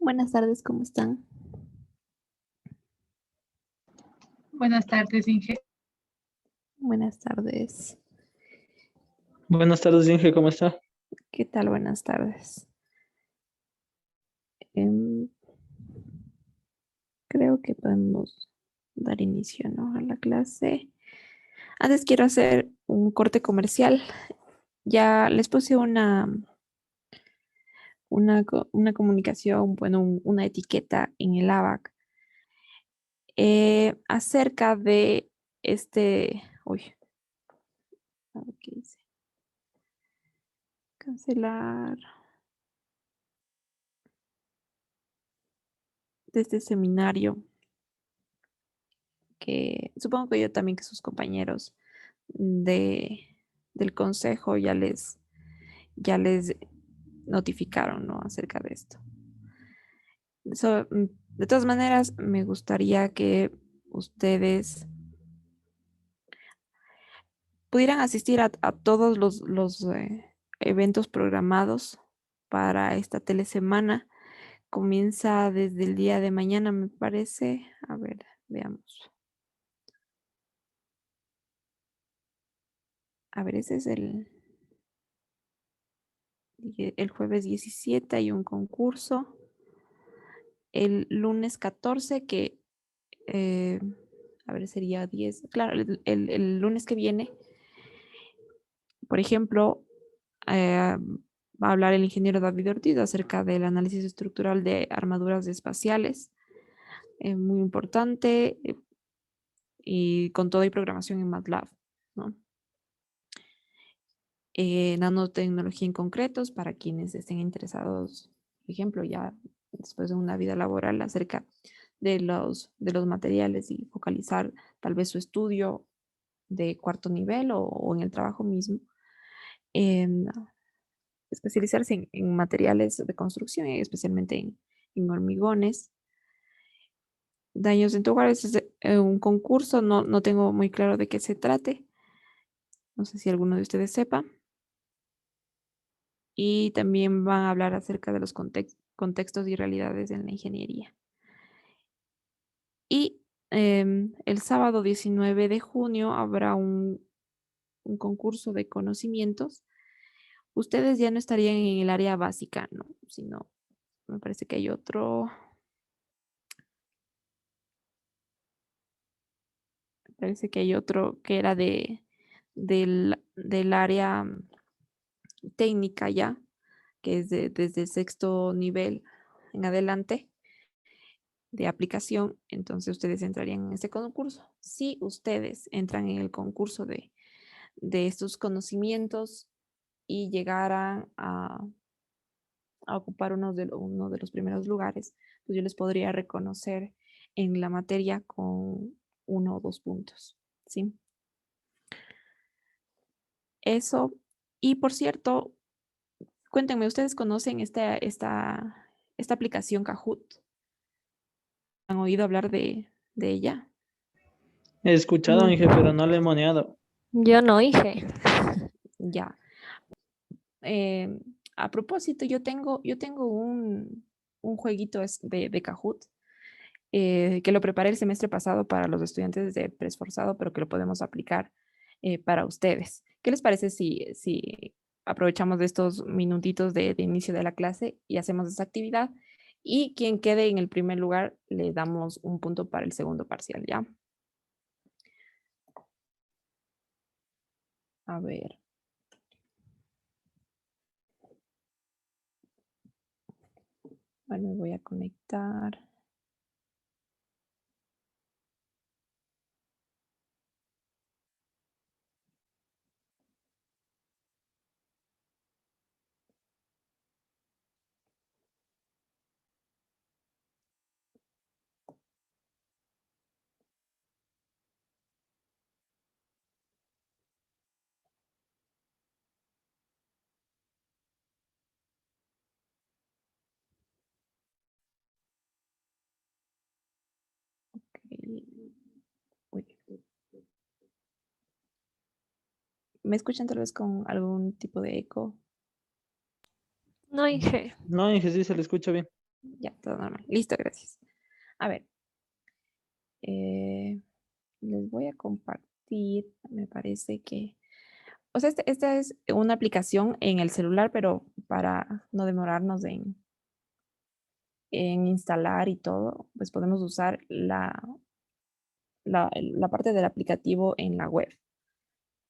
Buenas tardes, ¿cómo están? Buenas tardes, Inge. Buenas tardes. Buenas tardes, Inge, ¿cómo está? ¿Qué tal? Buenas tardes. Em, Creo que podemos dar inicio, ¿no?, a la clase. Antes quiero hacer un corte comercial. Ya les puse una comunicación, bueno, una etiqueta en el ABAC acerca de uy, a ver qué dice. Cancelar de este seminario que supongo que yo también que sus compañeros de, del consejo ya les notificaron, ¿no?, acerca de esto. De todas maneras, me gustaría que ustedes pudieran asistir a todos los eventos programados para esta telesemana. Comienza desde el día de mañana, me parece. A ver, veamos. A ver, ese es el jueves 17 hay un concurso. El lunes 14 que, eh, a ver, sería 10. Claro, el lunes que viene, por ejemplo, va a hablar el ingeniero David Ortiz acerca del análisis estructural de armaduras espaciales. Muy importante, y con todo y programación en MATLAB, ¿no? Nanotecnología en concretos para quienes estén interesados, por ejemplo, ya después de una vida laboral acerca de los materiales y focalizar tal vez su estudio de cuarto nivel o en el trabajo mismo, en especializarse en materiales de construcción, especialmente en hormigones. Daños en tu hogar es un concurso, no tengo muy claro de qué se trate. No sé si alguno de ustedes sepa. Y también van a hablar acerca de los contextos y realidades en la ingeniería. Y el sábado 19 de junio habrá un concurso de conocimientos. Ustedes ya no estarían en el área básica, ¿no? Sino, me parece que hay otro que era del área técnica ya, que es desde el sexto nivel en adelante de aplicación. Entonces ustedes entrarían en este concurso. Si ustedes entran en el concurso de estos conocimientos y llegaran a ocupar uno de los primeros lugares, pues yo les podría reconocer en la materia con 1 o 2 puntos, ¿sí? Eso. Y por cierto, cuéntenme, ¿ustedes conocen esta aplicación Kahoot? ¿Han oído hablar de ella? He escuchado, Mm, Inge, pero no le he moneado. Yo no, Inge. Ya. Eh, a propósito, yo tengo un jueguito de Kahoot, que lo preparé el semestre pasado para los estudiantes de preesforzado, pero que lo podemos aplicar para ustedes. ¿Qué les parece si aprovechamos de estos minutitos de inicio de la clase y hacemos esa actividad? Y quien quede en el primer lugar, le damos un punto para el segundo parcial, ¿ya? A ver. Bueno, me voy a conectar. Uy, ¿me escuchan tal vez con algún tipo de eco? No, Inge. No, Inge, sí se le escucha bien. Ya, todo normal. Listo, gracias. A ver. Les voy a compartir, me parece que... O sea, esta es una aplicación en el celular, pero para no demorarnos en instalar y todo, pues podemos usar la parte del aplicativo en la web.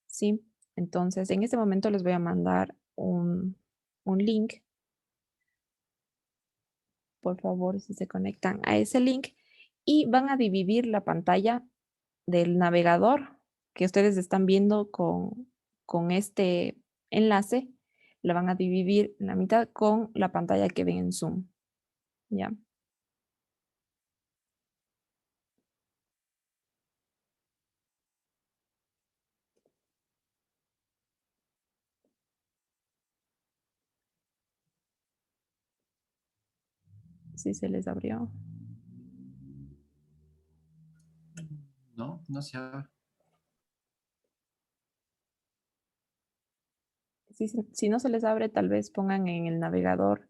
¿Sí? Entonces, en este momento les voy a mandar un link. Por favor, si se conectan a ese link y van a dividir la pantalla del navegador que ustedes están viendo con este enlace, la van a dividir en la mitad con la pantalla que ven en Zoom. ¿Ya? Sí se les abrió. No, no se abre. Si no se les abre, tal vez pongan en el navegador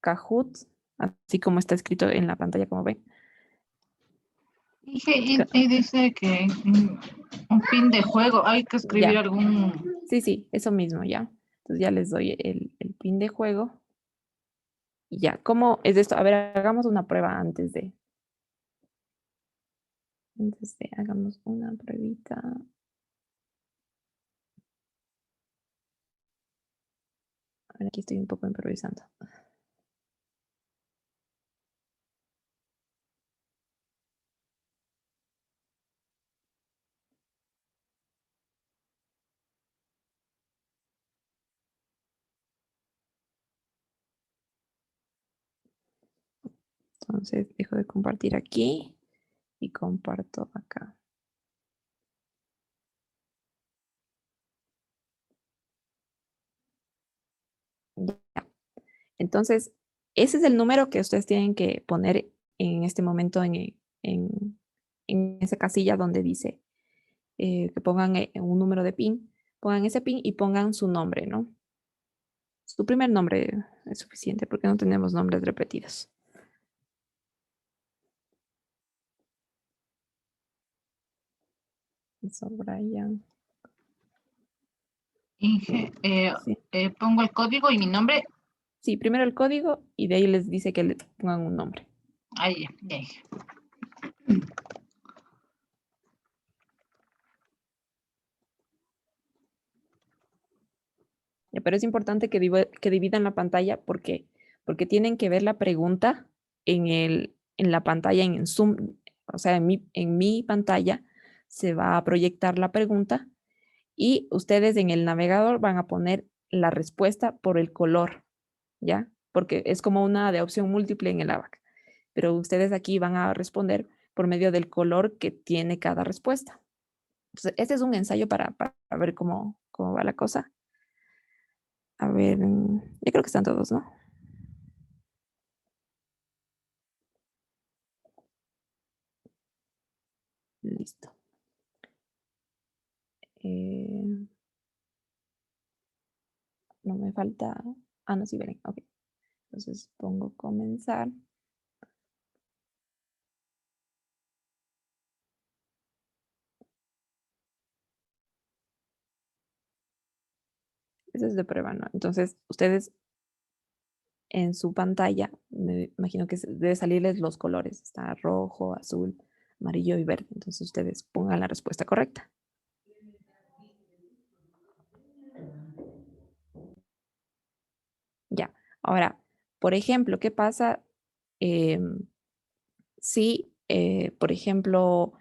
Kahoot, así como está escrito en la pantalla, como ven. Y dice que un pin de juego, hay que escribir Ya, algún... sí, eso mismo, ya. Entonces ya les doy el pin de juego. Y ya, ¿cómo es esto? A ver, hagamos una prueba hagamos una pruebita. A ver, aquí estoy un poco improvisando. Entonces dejo de compartir aquí y comparto acá. Ya. Entonces, ese es el número que ustedes tienen que poner en este momento en esa casilla donde dice que pongan un número de PIN. Pongan ese PIN y pongan su nombre, ¿no? Su primer nombre es suficiente porque no tenemos nombres repetidos. Eso, Brian. Inge, Sí. pongo el código y mi nombre. Sí, primero el código y de ahí les dice que le pongan un nombre. Ahí, ya, Inge. Ya, pero es importante que dividan la pantalla porque tienen que ver la pregunta en la pantalla, en Zoom. O sea, en mi pantalla se va a proyectar la pregunta y ustedes en el navegador van a poner la respuesta por el color, ¿ya? Porque es como una de opción múltiple en el ABAC. Pero ustedes aquí van a responder por medio del color que tiene cada respuesta. Entonces, este es un ensayo para ver cómo va la cosa. A ver, yo creo que están todos, ¿no? Listo. Eh, no me falta. Ah, no, sí, ven. Ok. Entonces pongo comenzar. Eso es de prueba, ¿no? Entonces, ustedes en su pantalla, me imagino que debe salirles los colores. Está rojo, azul, amarillo y verde. Entonces, ustedes pongan la respuesta correcta. Ya. Ahora, por ejemplo, ¿qué pasa si, por ejemplo,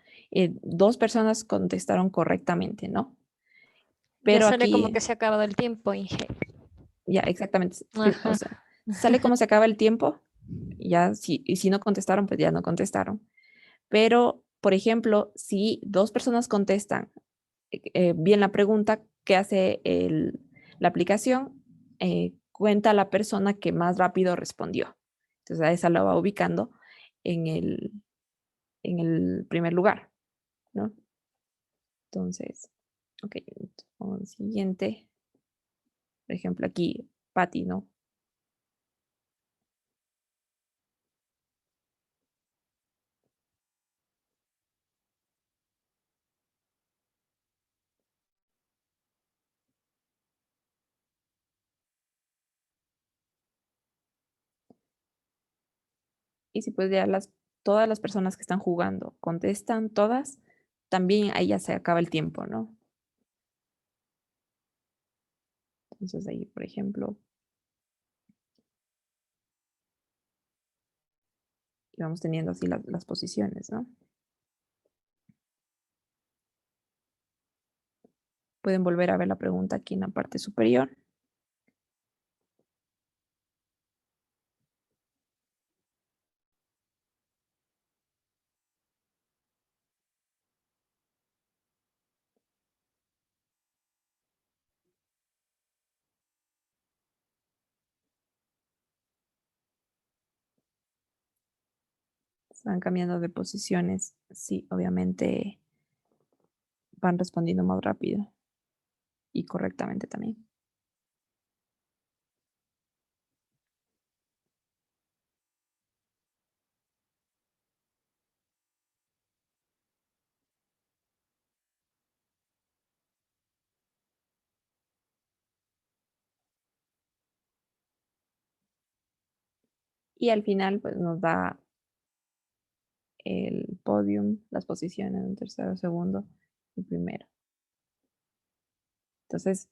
dos personas contestaron correctamente, ¿no? Ya Pero sale como aquí, que se ha acabado el tiempo, Inge. ya exactamente, o Ajá. sea, sale como se acaba el tiempo, ya y si no contestaron, pues ya no contestaron. Pero, por ejemplo, si dos personas contestan bien la pregunta que hace la aplicación, cuenta la persona que más rápido respondió. Entonces, a esa la va ubicando en el primer lugar, ¿no? Entonces, ok, siguiente, por ejemplo, aquí, Patty, ¿no? Y si pues ya todas las personas que están jugando contestan todas, también ahí ya se acaba el tiempo, ¿no? Entonces ahí, por ejemplo, y vamos teniendo así las posiciones, ¿no? Pueden volver a ver la pregunta aquí en la parte superior. Se van cambiando de posiciones. Sí, obviamente van respondiendo más rápido y correctamente también. Y al final, pues nos da el podium, las posiciones en tercero, segundo y primero. Entonces,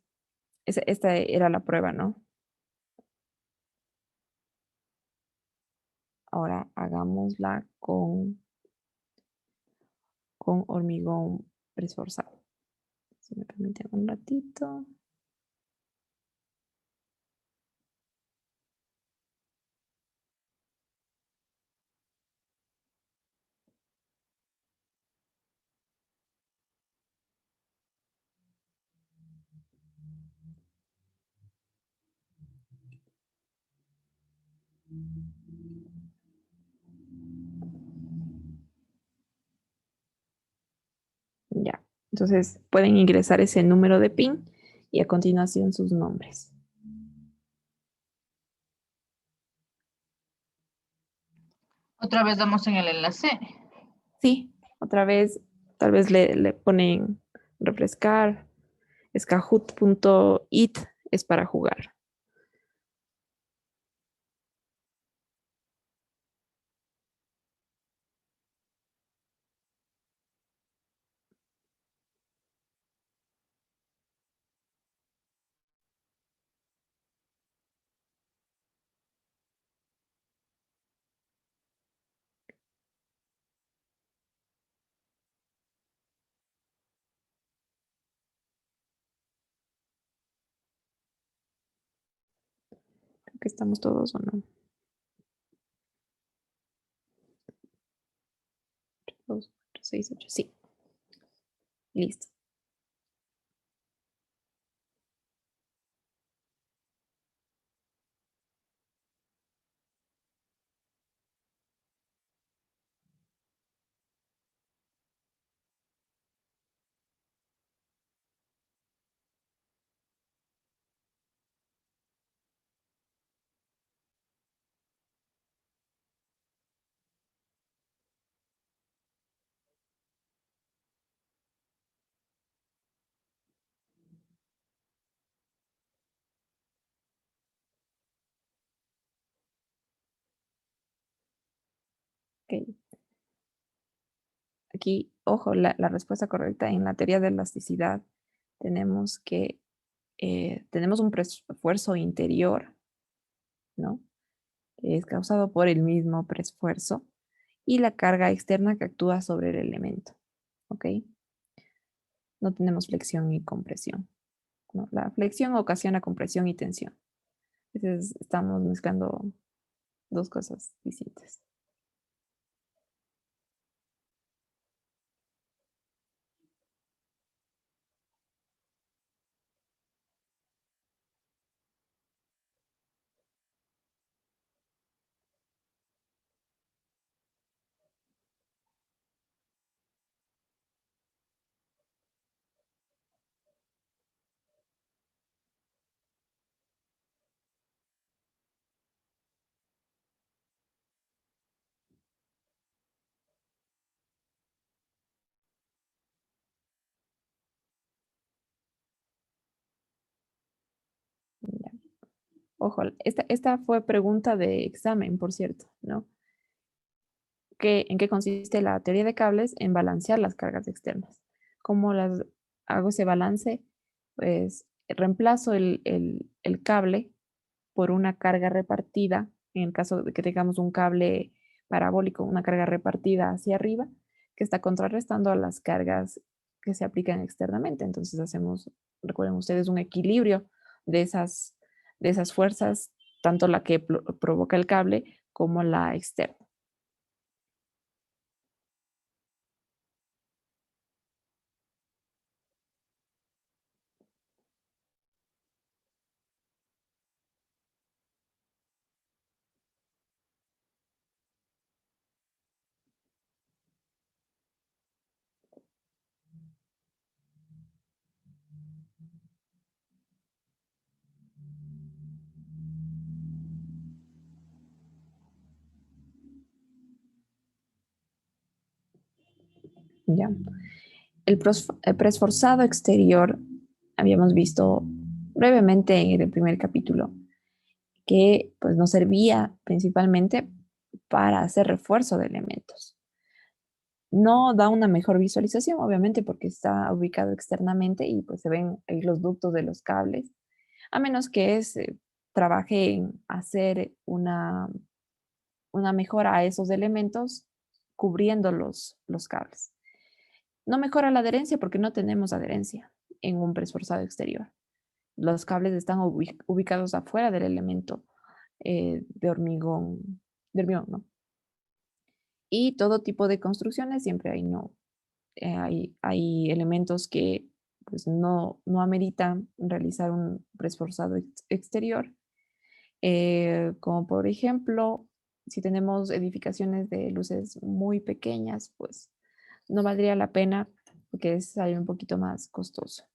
esta era la prueba, ¿no? Ahora hagámosla con hormigón preesforzado. Si me permiten un ratito. Ya. Entonces pueden ingresar ese número de PIN y a continuación sus nombres. Otra vez damos en el enlace. Sí, otra vez, tal vez le ponen refrescar. Es kahoot.it, es para jugar. Creo que estamos todos o no. 2, 4, 6, 8. Sí, listo. Ok. Aquí, ojo, la respuesta correcta en la teoría de elasticidad tenemos que tenemos un esfuerzo interior, ¿no? Que es causado por el mismo preesfuerzo y la carga externa que actúa sobre el elemento, ¿ok? No tenemos flexión ni compresión, ¿no? La flexión ocasiona compresión y tensión. Entonces estamos mezclando dos cosas distintas. Ya. Ojo, esta fue pregunta de examen, por cierto, ¿no? ¿En qué consiste la teoría de cables? En balancear las cargas externas. ¿Cómo las hago ese balance? Pues reemplazo el cable por una carga repartida, en el caso de que tengamos un cable parabólico, una carga repartida hacia arriba, que está contrarrestando a las cargas que se aplican externamente. Entonces hacemos, recuerden ustedes, un equilibrio de de esas fuerzas, tanto la que provoca el cable como la externa. ¿Ya? El preesforzado exterior, habíamos visto brevemente en el primer capítulo, que pues nos servía principalmente para hacer refuerzo de elementos. No da una mejor visualización, obviamente, porque está ubicado externamente y pues se ven ahí los ductos de los cables, a menos que trabaje en hacer una mejora a esos elementos cubriendo los cables. No mejora la adherencia porque no tenemos adherencia en un preesforzado exterior. Los cables están ubicados afuera del elemento de hormigón, ¿no? Y todo tipo de construcciones siempre hay, no, hay elementos que pues, no ameritan realizar un preesforzado exterior, como por ejemplo, si tenemos edificaciones de luces muy pequeñas, pues no valdría la pena porque es algo un poquito más costoso.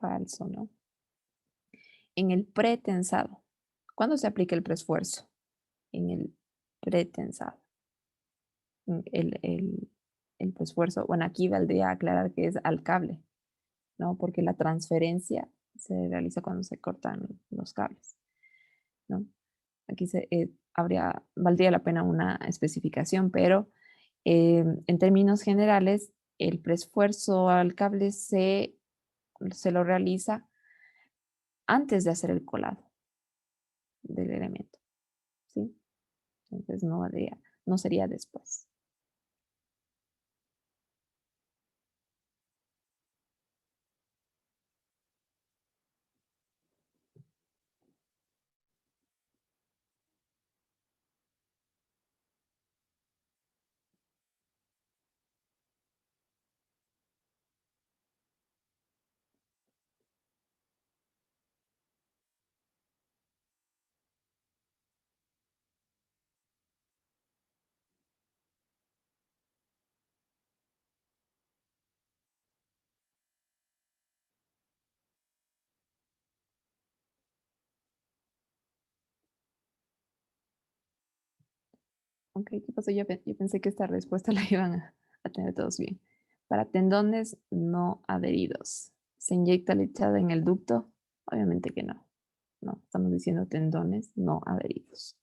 Falso, ¿no? En el pretensado. ¿Cuándo se aplica el preesfuerzo? En el pretensado. El preesfuerzo, bueno, aquí valdría aclarar que es al cable, ¿no? Porque la transferencia se realiza cuando se cortan los cables, ¿no? Aquí valdría la pena una especificación, pero en términos generales, el preesfuerzo al cable se lo realiza antes de hacer el colado del elemento, ¿sí? Entonces no sería después. Ok, ¿qué pasó? Yo pensé que esta respuesta la iban a tener todos bien. Para tendones no adheridos, ¿se inyecta lechada en el ducto? Obviamente que no. No, estamos diciendo tendones no adheridos.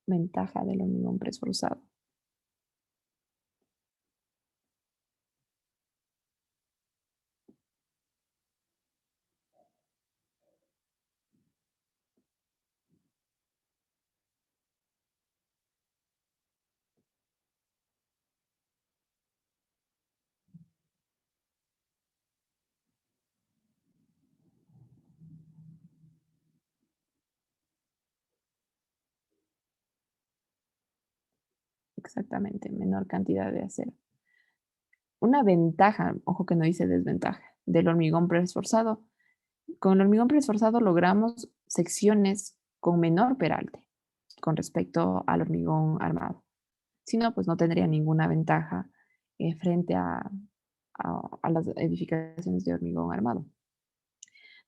Ventaja del hormigón preesforzado. Exactamente, menor cantidad de acero. una ventaja, ojo que no dice desventaja, del hormigón preesforzado. Con el hormigón preesforzado logramos secciones con menor peralte con respecto al hormigón armado. Si no, pues no tendría ninguna ventaja frente a las edificaciones de hormigón armado.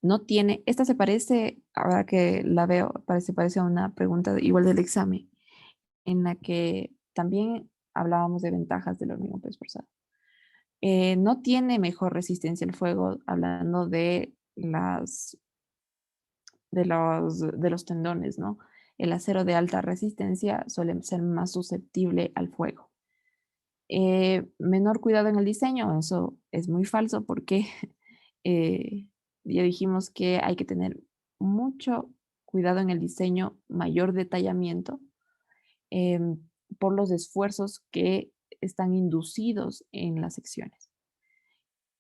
No tiene, esta se parece, ahora que la veo, parece a una pregunta igual del examen, en la que también hablábamos de ventajas del hormigón preesforzado. No tiene mejor resistencia al fuego, hablando de los tendones, ¿no? El acero de alta resistencia suele ser más susceptible al fuego. Menor cuidado en el diseño, eso es muy falso porque eh, ya dijimos que hay que tener mucho cuidado en el diseño, mayor detallamiento em, por los esfuerzos que están inducidos en las secciones.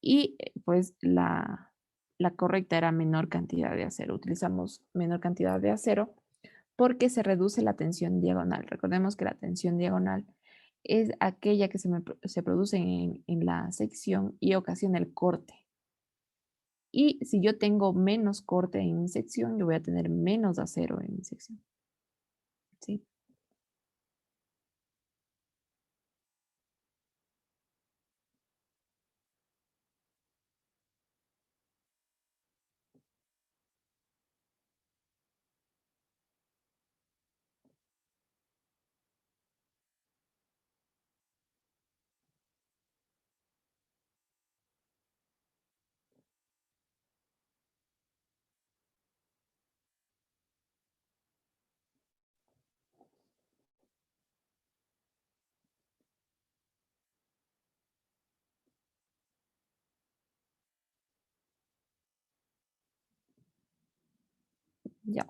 Y pues la correcta era menor cantidad de acero. Utilizamos menor cantidad de acero porque se reduce la tensión diagonal. Recordemos que la tensión diagonal es aquella que se produce en la sección y ocasiona el corte. Y si yo tengo menos corte en mi sección, yo voy a tener menos acero en mi sección. ¿Sí? Ya.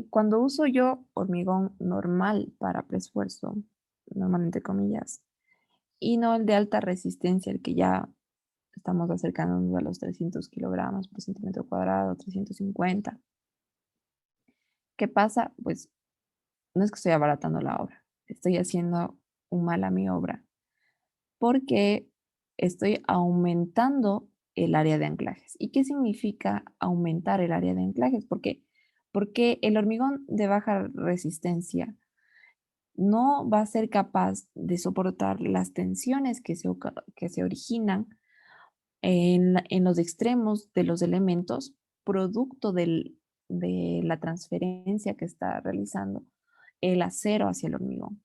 Cuando uso yo hormigón normal para preesfuerzo, normal entre comillas, y no el de alta resistencia, el que ya estamos acercándonos a los 300 kilogramos por centímetro cuadrado, 350. ¿Qué pasa? Pues no es que estoy abaratando la obra, estoy haciendo un mal a mi obra, porque estoy aumentando el área de anclajes. ¿Y qué significa aumentar el área de anclajes? Porque el hormigón de baja resistencia no va a ser capaz de soportar las tensiones que se originan en los extremos de los elementos, producto de la transferencia que está realizando el acero hacia el hormigón.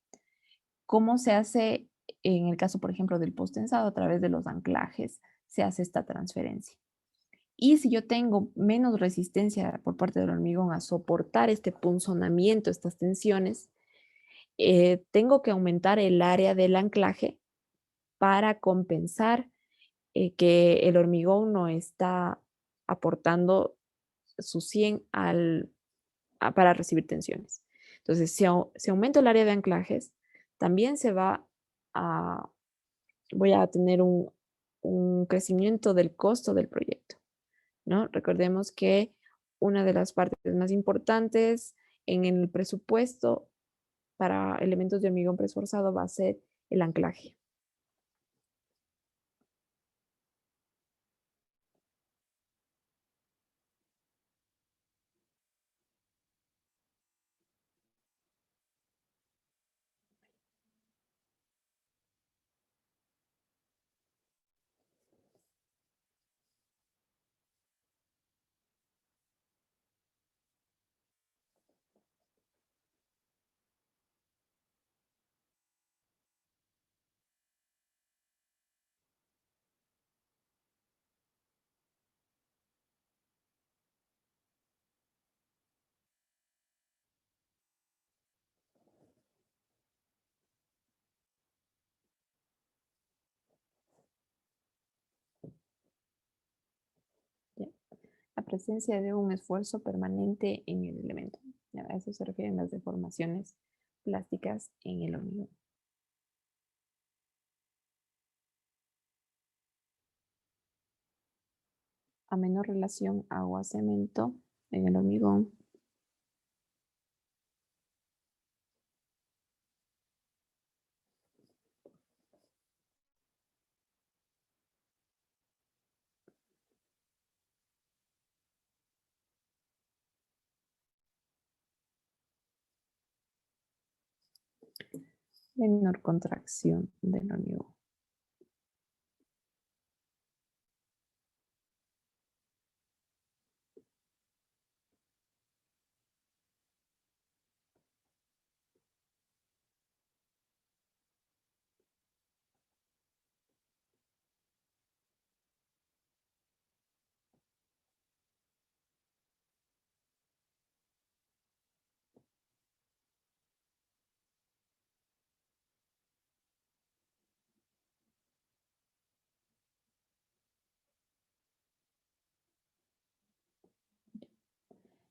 ¿Cómo se hace en el caso, por ejemplo, del post-tensado? A través de los anclajes se hace esta transferencia. Y si yo tengo menos resistencia por parte del hormigón a soportar este punzonamiento, estas tensiones, tengo que aumentar el área del anclaje para compensar que el hormigón no está aportando su 100 para recibir tensiones. Entonces, si aumento el área de anclajes, también voy a tener un crecimiento del costo del proyecto, ¿no? Recordemos que una de las partes más importantes en el presupuesto para elementos de hormigón preesforzado va a ser el anclaje. ¿Ya? La presencia de un esfuerzo permanente en el elemento. ¿Ya? A eso se refieren las deformaciones plásticas en el hormigón. A menor relación agua-cemento en el hormigón, Menor contracción del hormigón.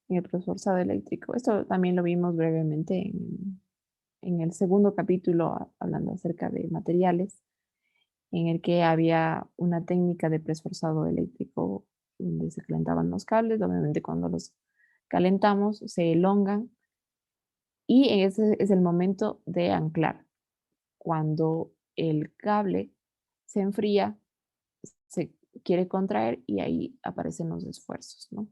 En el profesor eléctrico. Esto también lo vimos brevemente en el segundo capítulo, hablando acerca de materiales, en el que había una técnica de preesforzado eléctrico donde se calentaban los cables. Obviamente cuando los calentamos se elongan y ese es el momento de anclar. Cuando el cable se enfría, se quiere contraer y ahí aparecen los esfuerzos, ¿no?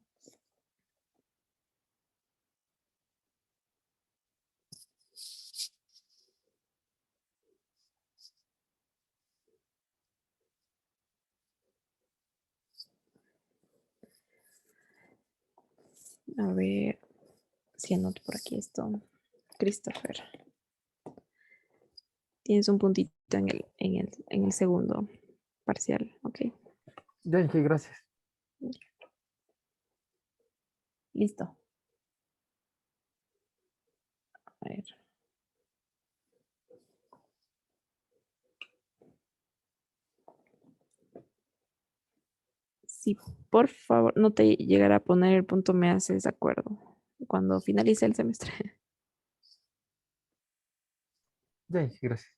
A ver si anoto por aquí esto. Christopher, tienes un puntito en el segundo parcial, ok. Ya, Inge, gracias. Listo. A ver. Si por favor no te llegara a poner el punto, me haces acuerdo cuando finalice el semestre. Ya, Inge, gracias.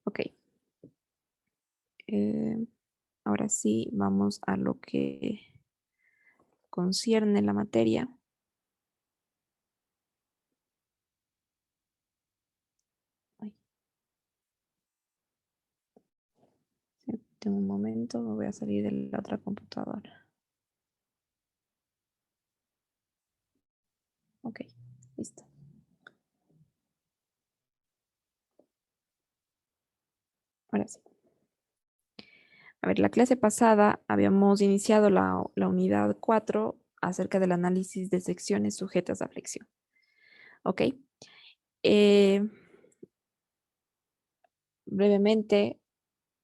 Ok. Ahora sí, vamos a lo que concierne la materia. Ay. Sí, tengo un momento, me voy a salir de la otra computadora. Ok, listo. Ahora sí. A ver, la clase pasada habíamos iniciado la unidad 4 acerca del análisis de secciones sujetas a flexión. Ok. Eh, brevemente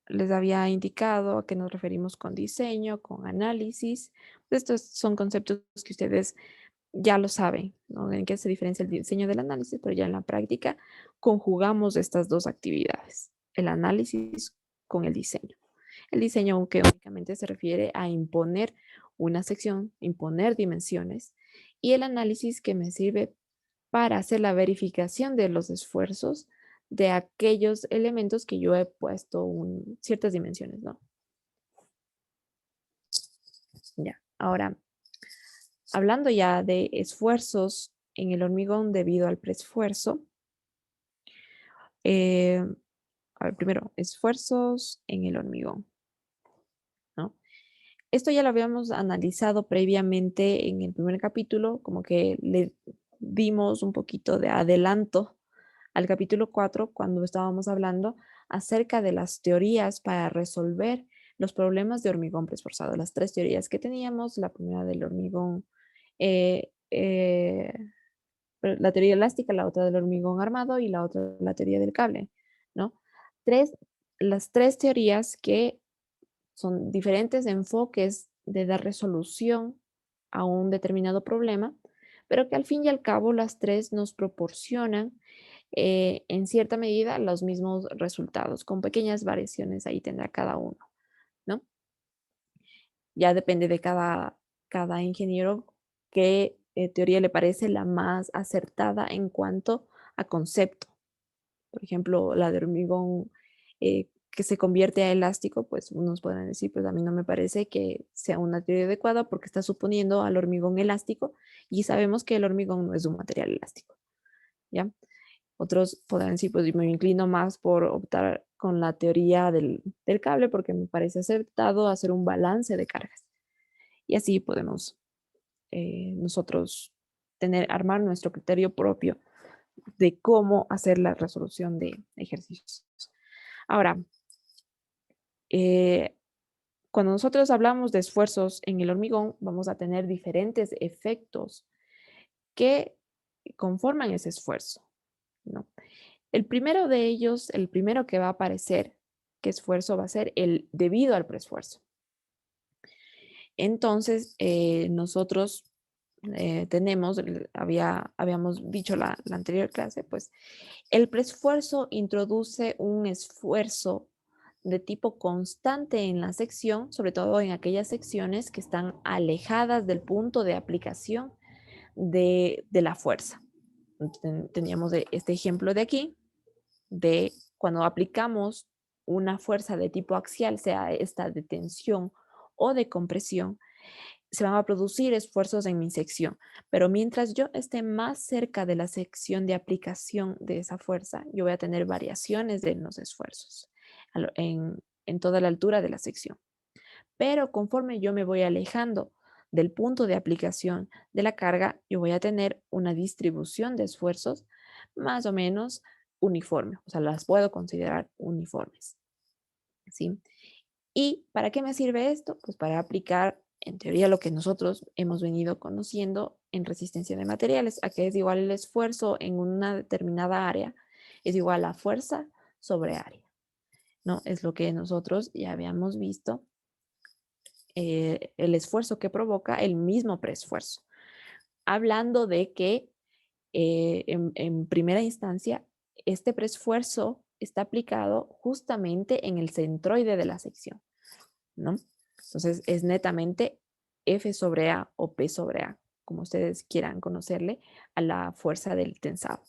les había indicado a qué nos referimos con diseño, con análisis. Estos son conceptos que ustedes ya lo saben, ¿no? En qué se diferencia el diseño del análisis, pero ya en la práctica conjugamos estas dos actividades, el análisis con el diseño. El diseño que únicamente se refiere a imponer una sección, imponer dimensiones, y el análisis que me sirve para hacer la verificación de los esfuerzos de aquellos elementos que yo he puesto ciertas dimensiones, ¿no? Ya, ahora, hablando ya de esfuerzos en el hormigón debido al preesfuerzo, a ver, primero, esfuerzos en el hormigón, ¿no? Esto ya lo habíamos analizado previamente en el primer capítulo, como que le dimos un poquito de adelanto al capítulo 4 cuando estábamos hablando acerca de las teorías para resolver los problemas de hormigón preesforzado. Las tres teorías que teníamos, la primera del hormigón, la teoría elástica, la otra del hormigón armado y la otra la teoría del cable, ¿no? Las tres teorías que son diferentes enfoques de dar resolución a un determinado problema, pero que al fin y al cabo las tres nos proporcionan en cierta medida los mismos resultados, con pequeñas variaciones ahí tendrá cada uno, ¿no? Ya depende de cada ingeniero qué teoría le parece la más acertada en cuanto a concepto. Por ejemplo, la de hormigón que se convierte a elástico, pues unos podrán decir, pues a mí no me parece que sea una teoría adecuada porque está suponiendo al hormigón elástico y sabemos que el hormigón no es un material elástico, ¿ya? Otros podrán decir, pues me inclino más por optar con la teoría del cable porque me parece aceptado hacer un balance de cargas. Y así podemos nosotros armar nuestro criterio propio de cómo hacer la resolución de ejercicios. Ahora, cuando nosotros hablamos de esfuerzos en el hormigón, vamos a tener diferentes efectos que conforman ese esfuerzo, ¿no? El primero de ellos, el primero que va a aparecer, que esfuerzo va a ser el debido al preesfuerzo. Entonces, nosotros tenemos, habíamos dicho la anterior clase, pues el preesfuerzo introduce un esfuerzo de tipo constante en la sección, sobre todo en aquellas secciones que están alejadas del punto de aplicación de la fuerza. Teníamos este ejemplo de aquí, de cuando aplicamos una fuerza de tipo axial, sea esta de tensión o de compresión, se van a producir esfuerzos en mi sección, pero mientras yo esté más cerca de la sección de aplicación de esa fuerza, yo voy a tener variaciones de los esfuerzos en toda la altura de la sección. Pero conforme yo me voy alejando del punto de aplicación de la carga, yo voy a tener una distribución de esfuerzos más o menos uniforme, o sea, las puedo considerar uniformes, ¿sí? ¿Y para qué me sirve esto? Pues para aplicar, en teoría, lo que nosotros hemos venido conociendo en resistencia de materiales, a que es igual el esfuerzo en una determinada área, es igual a fuerza sobre área, ¿no? Es lo que nosotros ya habíamos visto, el esfuerzo que provoca el mismo preesfuerzo. Hablando de que en primera instancia, este preesfuerzo está aplicado justamente en el centroide de la sección, ¿no? Entonces es netamente F sobre A o P sobre A, como ustedes quieran conocerle, a la fuerza del tensado,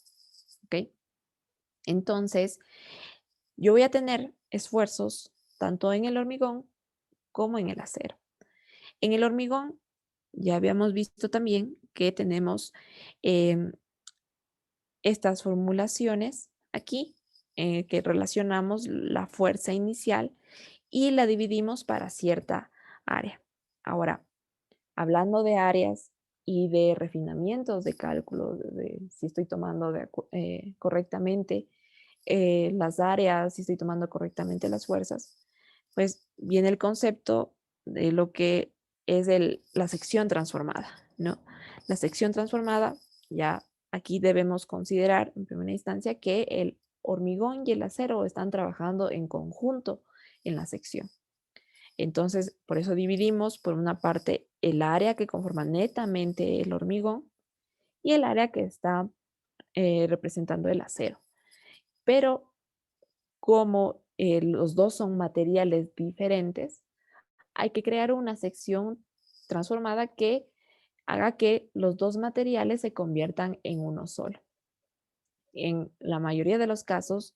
¿ok? Entonces, yo voy a tener esfuerzos tanto en el hormigón como en el acero. En el hormigón, ya habíamos visto también que tenemos estas formulaciones aquí, que relacionamos la fuerza inicial y la dividimos para cierta área. Ahora, hablando de áreas y de refinamientos de cálculo, de si estoy tomando correctamente las áreas, si estoy tomando correctamente las fuerzas, pues viene el concepto de lo que es la sección transformada, ¿no? La sección transformada, ya aquí debemos considerar en primera instancia que el hormigón y el acero están trabajando en conjunto en la sección. Entonces, por eso dividimos por una parte el área que conforma netamente el hormigón y el área que está representando el acero. Pero como los dos son materiales diferentes, hay que crear una sección transformada que haga que los dos materiales se conviertan en uno solo. En la mayoría de los casos,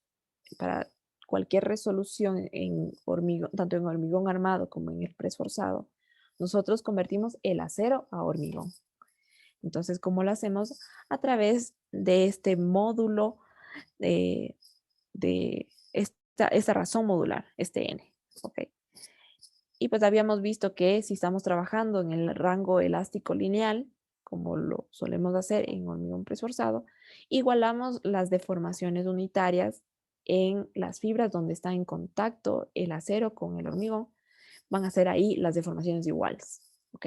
para cualquier resolución en hormigón, tanto en hormigón armado como en el preesforzado, nosotros convertimos el acero a hormigón. Entonces, ¿cómo lo hacemos? A través de este módulo de esta razón modular, este n. ¿Ok? Y pues habíamos visto que si estamos trabajando en el rango elástico lineal, como lo solemos hacer en hormigón preesforzado, igualamos las deformaciones unitarias en las fibras donde está en contacto el acero con el hormigón, van a ser ahí las deformaciones iguales, ¿ok?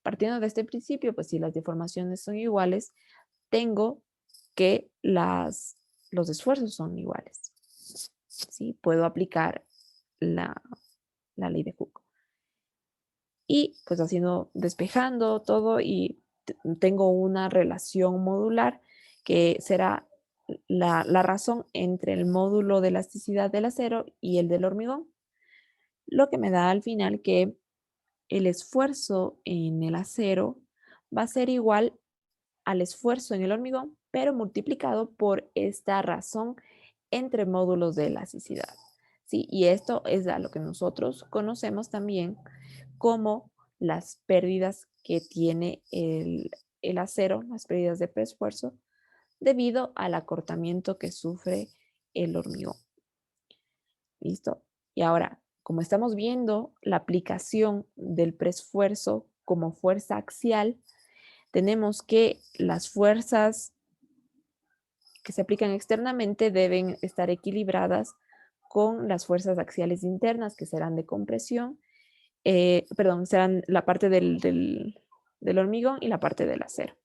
Partiendo de este principio, pues si las deformaciones son iguales, tengo que los esfuerzos son iguales, ¿sí? Puedo aplicar la ley de Hooke. Y pues despejando todo y tengo una relación modular que será la razón entre el módulo de elasticidad del acero y el del hormigón, lo que me da al final que el esfuerzo en el acero va a ser igual al esfuerzo en el hormigón, pero multiplicado por esta razón entre módulos de elasticidad. ¿Sí? Y esto es a lo que nosotros conocemos también como las pérdidas que tiene el acero, las pérdidas de preesfuerzo, debido al acortamiento que sufre el hormigón. ¿Listo? Y ahora, como estamos viendo la aplicación del preesfuerzo como fuerza axial, tenemos que las fuerzas que se aplican externamente deben estar equilibradas con las fuerzas axiales internas, que serán de compresión, serán la parte del hormigón y la parte del acero.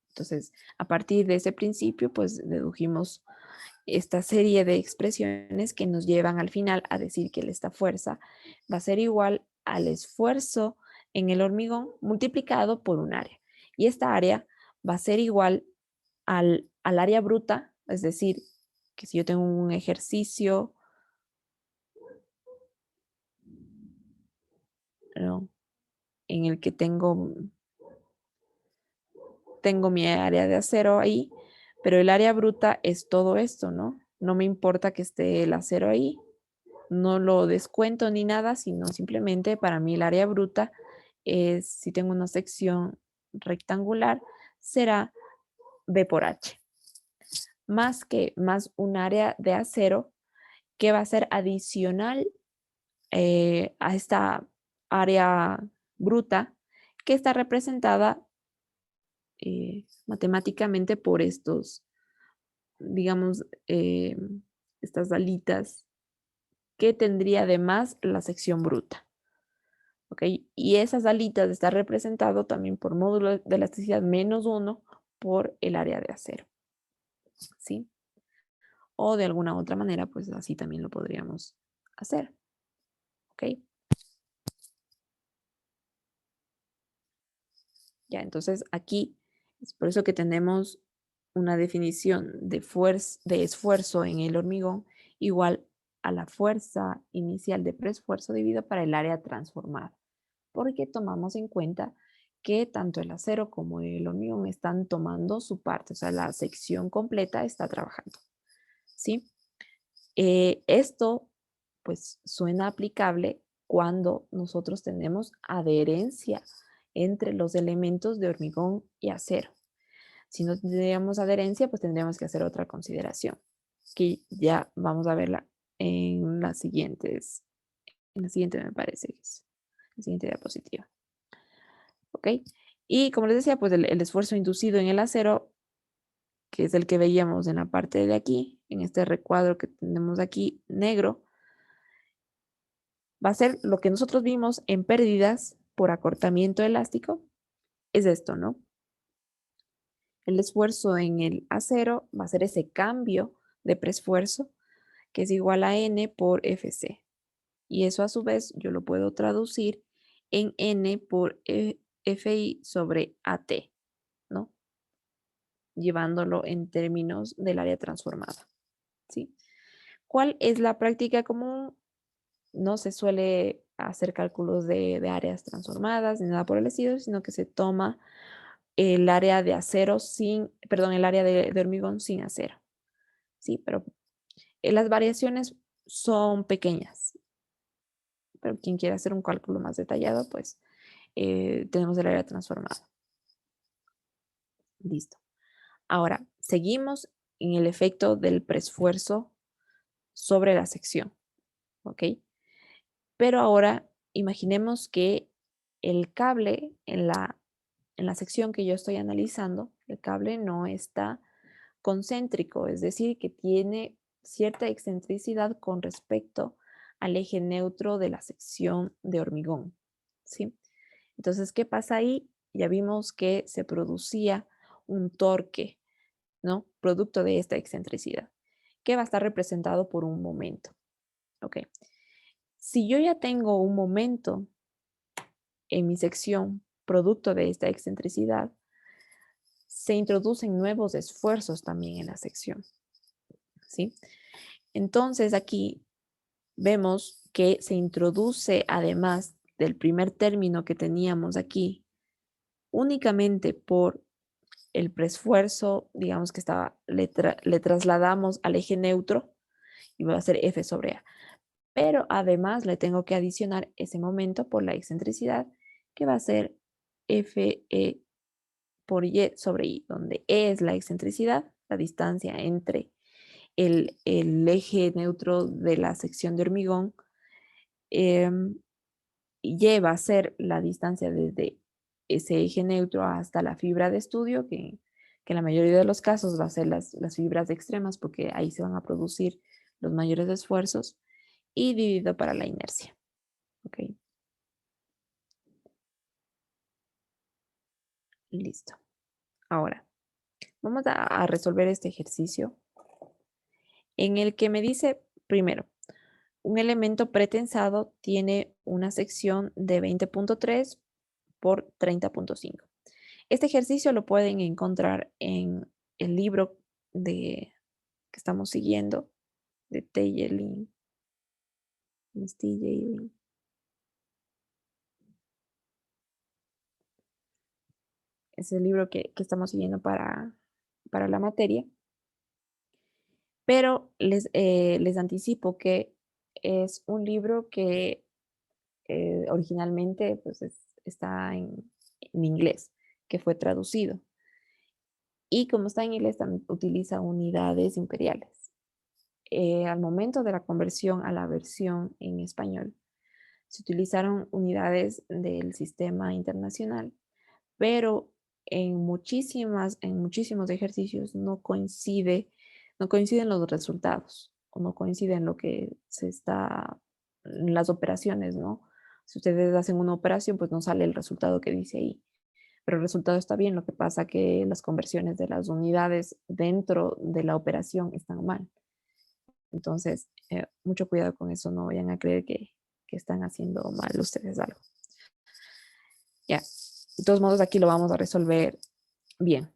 Entonces, a partir de ese principio, pues dedujimos esta serie de expresiones que nos llevan al final a decir que esta fuerza va a ser igual al esfuerzo en el hormigón multiplicado por un área. Y esta área va a ser igual al área bruta, es decir, que si yo tengo un ejercicio, ¿no?, en el que tengo mi área de acero ahí, pero el área bruta es todo esto, ¿no? No me importa que esté el acero ahí, no lo descuento ni nada, sino simplemente para mí el área bruta es, si tengo una sección rectangular, será B por H. Más un área de acero que va a ser adicional a esta área bruta que está representada matemáticamente por estos, digamos, estas alitas que tendría además la sección bruta. ¿Ok? Y esas alitas están representado también por módulo de elasticidad -1 por el área de acero. ¿Sí? O de alguna otra manera, pues así también lo podríamos hacer. ¿Ok? Ya, entonces aquí es por eso que tenemos una definición de esfuerzo en el hormigón igual a la fuerza inicial de preesfuerzo dividido para el área transformada, porque tomamos en cuenta que tanto el acero como el hormigón están tomando su parte, o sea, la sección completa está trabajando, ¿sí? Esto, pues, suena aplicable cuando nosotros tenemos adherencia entre los elementos de hormigón y acero. Si no tendríamos adherencia, pues tendríamos que hacer otra consideración, que ya vamos a verla en la siguiente me parece que es la siguiente diapositiva. ¿Ok? Y como les decía, pues el esfuerzo inducido en el acero, que es el que veíamos en la parte de aquí, en este recuadro que tenemos aquí negro, va a ser lo que nosotros vimos en pérdidas por acortamiento elástico, es esto, ¿no? El esfuerzo en el acero va a ser ese cambio de preesfuerzo, que es igual a N por Fc. Y eso a su vez yo lo puedo traducir en N por Fi sobre AT, ¿no? Llevándolo en términos del área transformada, ¿sí? ¿Cuál es la práctica común? No se suele hacer cálculos de áreas transformadas ni nada por el estilo, sino que se toma el área de acero el área de hormigón sin acero, ¿sí? Pero las variaciones son pequeñas, pero quien quiera hacer un cálculo más detallado, pues tenemos el área transformada. Listo. Ahora, seguimos en el efecto del preesfuerzo sobre la sección, ¿ok? Pero ahora imaginemos que el cable en la sección que yo estoy analizando, el cable no está concéntrico, es decir, que tiene cierta excentricidad con respecto al eje neutro de la sección de hormigón, ¿sí? Entonces, ¿qué pasa ahí? Ya vimos que se producía un torque, ¿no? Producto de esta excentricidad, que va a estar representado por un momento, ¿ok? Si yo ya tengo un momento en mi sección producto de esta excentricidad, se introducen nuevos esfuerzos también en la sección, ¿sí? Entonces aquí vemos que se introduce, además del primer término que teníamos aquí, únicamente por el preesfuerzo, digamos que le trasladamos al eje neutro y va a ser F sobre A. Pero además le tengo que adicionar ese momento por la excentricidad, que va a ser Fe por Y sobre I, donde E es la excentricidad, la distancia entre el eje neutro de la sección de hormigón, y Y va a ser la distancia desde ese eje neutro hasta la fibra de estudio, que en la mayoría de los casos va a ser las fibras extremas, porque ahí se van a producir los mayores esfuerzos, y dividido para la inercia. ¿Ok? Listo. Ahora, vamos a resolver este ejercicio en el que me dice, primero, un elemento pretensado tiene una sección de 20.3 por 30.5. Este ejercicio lo pueden encontrar en el libro que estamos siguiendo, de Tejelin. Es el libro que estamos siguiendo para la materia. Pero les anticipo que es un libro que originalmente pues, está en inglés, que fue traducido. Y como está en inglés, también utiliza unidades imperiales. Al momento de la conversión a la versión en español, se utilizaron unidades del sistema internacional, pero en muchísimos ejercicios no coinciden los resultados o no coinciden lo que las operaciones, ¿no? Si ustedes hacen una operación, pues no sale el resultado que dice ahí, pero el resultado está bien. Lo que pasa que las conversiones de las unidades dentro de la operación están mal. Entonces, mucho cuidado con eso, no vayan a creer que están haciendo mal ustedes algo. Ya, de todos modos aquí lo vamos a resolver bien.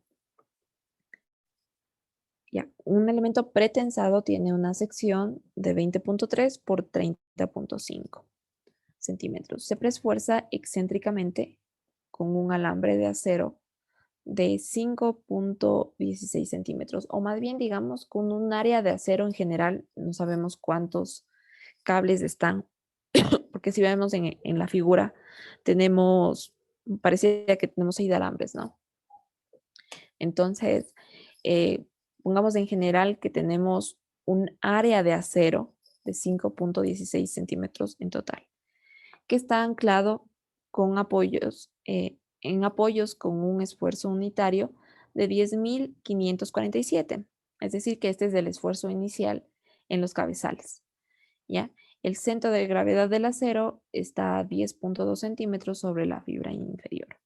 Ya, un elemento pretensado tiene una sección de 20.3 por 30.5 centímetros. Se preesfuerza excéntricamente con un alambre de acero de 5.16 centímetros, o más bien digamos con un área de acero en general. No sabemos cuántos cables están, porque si vemos en la figura, parecía que tenemos 6 alambres, ¿no? Entonces, pongamos en general que tenemos un área de acero de 5.16 centímetros en total, que está anclado con apoyos, en apoyos con un esfuerzo unitario de 10.547. Es decir, que este es el esfuerzo inicial en los cabezales. ¿Ya? El centro de gravedad del acero está a 10.2 centímetros sobre la fibra inferior.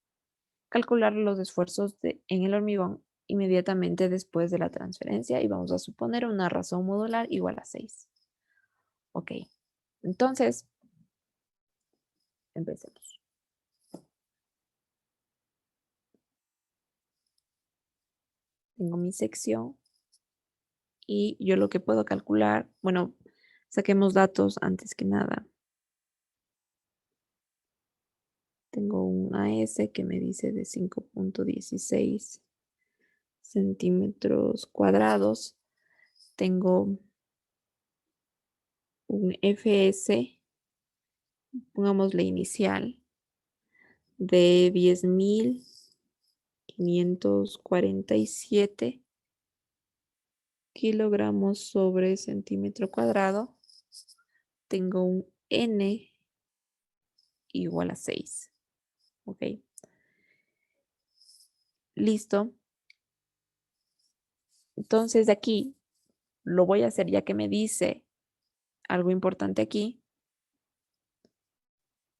Calcular los esfuerzos en el hormigón inmediatamente después de la transferencia, y vamos a suponer una razón modular igual a 6. Ok, entonces empecemos. Tengo mi sección y yo lo que puedo calcular, bueno, saquemos datos antes que nada. Tengo un AS que me dice de 5.16 centímetros cuadrados. Tengo un FS, pongámosle inicial, de 10.547 kilogramos sobre centímetro cuadrado. Tengo un N igual a 6. ¿Ok? Listo. Entonces de aquí lo voy a hacer, ya que me dice algo importante aquí.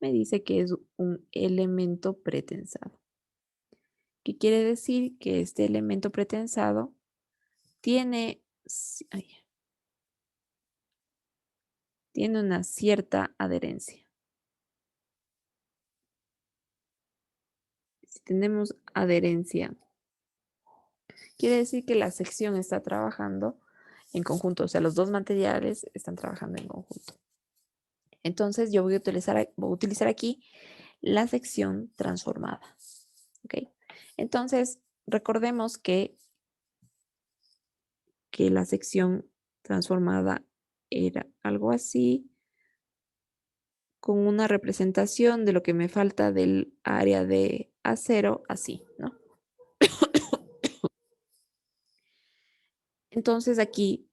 Me dice que es un elemento pretensado. ¿Qué quiere decir? Que este elemento pretensado tiene una cierta adherencia. Si tenemos adherencia, quiere decir que la sección está trabajando en conjunto, o sea, los dos materiales están trabajando en conjunto. Entonces yo voy a utilizar aquí la sección transformada. ¿Ok? Entonces, recordemos que la sección transformada era algo así, con una representación de lo que me falta del área de acero, así, ¿no? Entonces aquí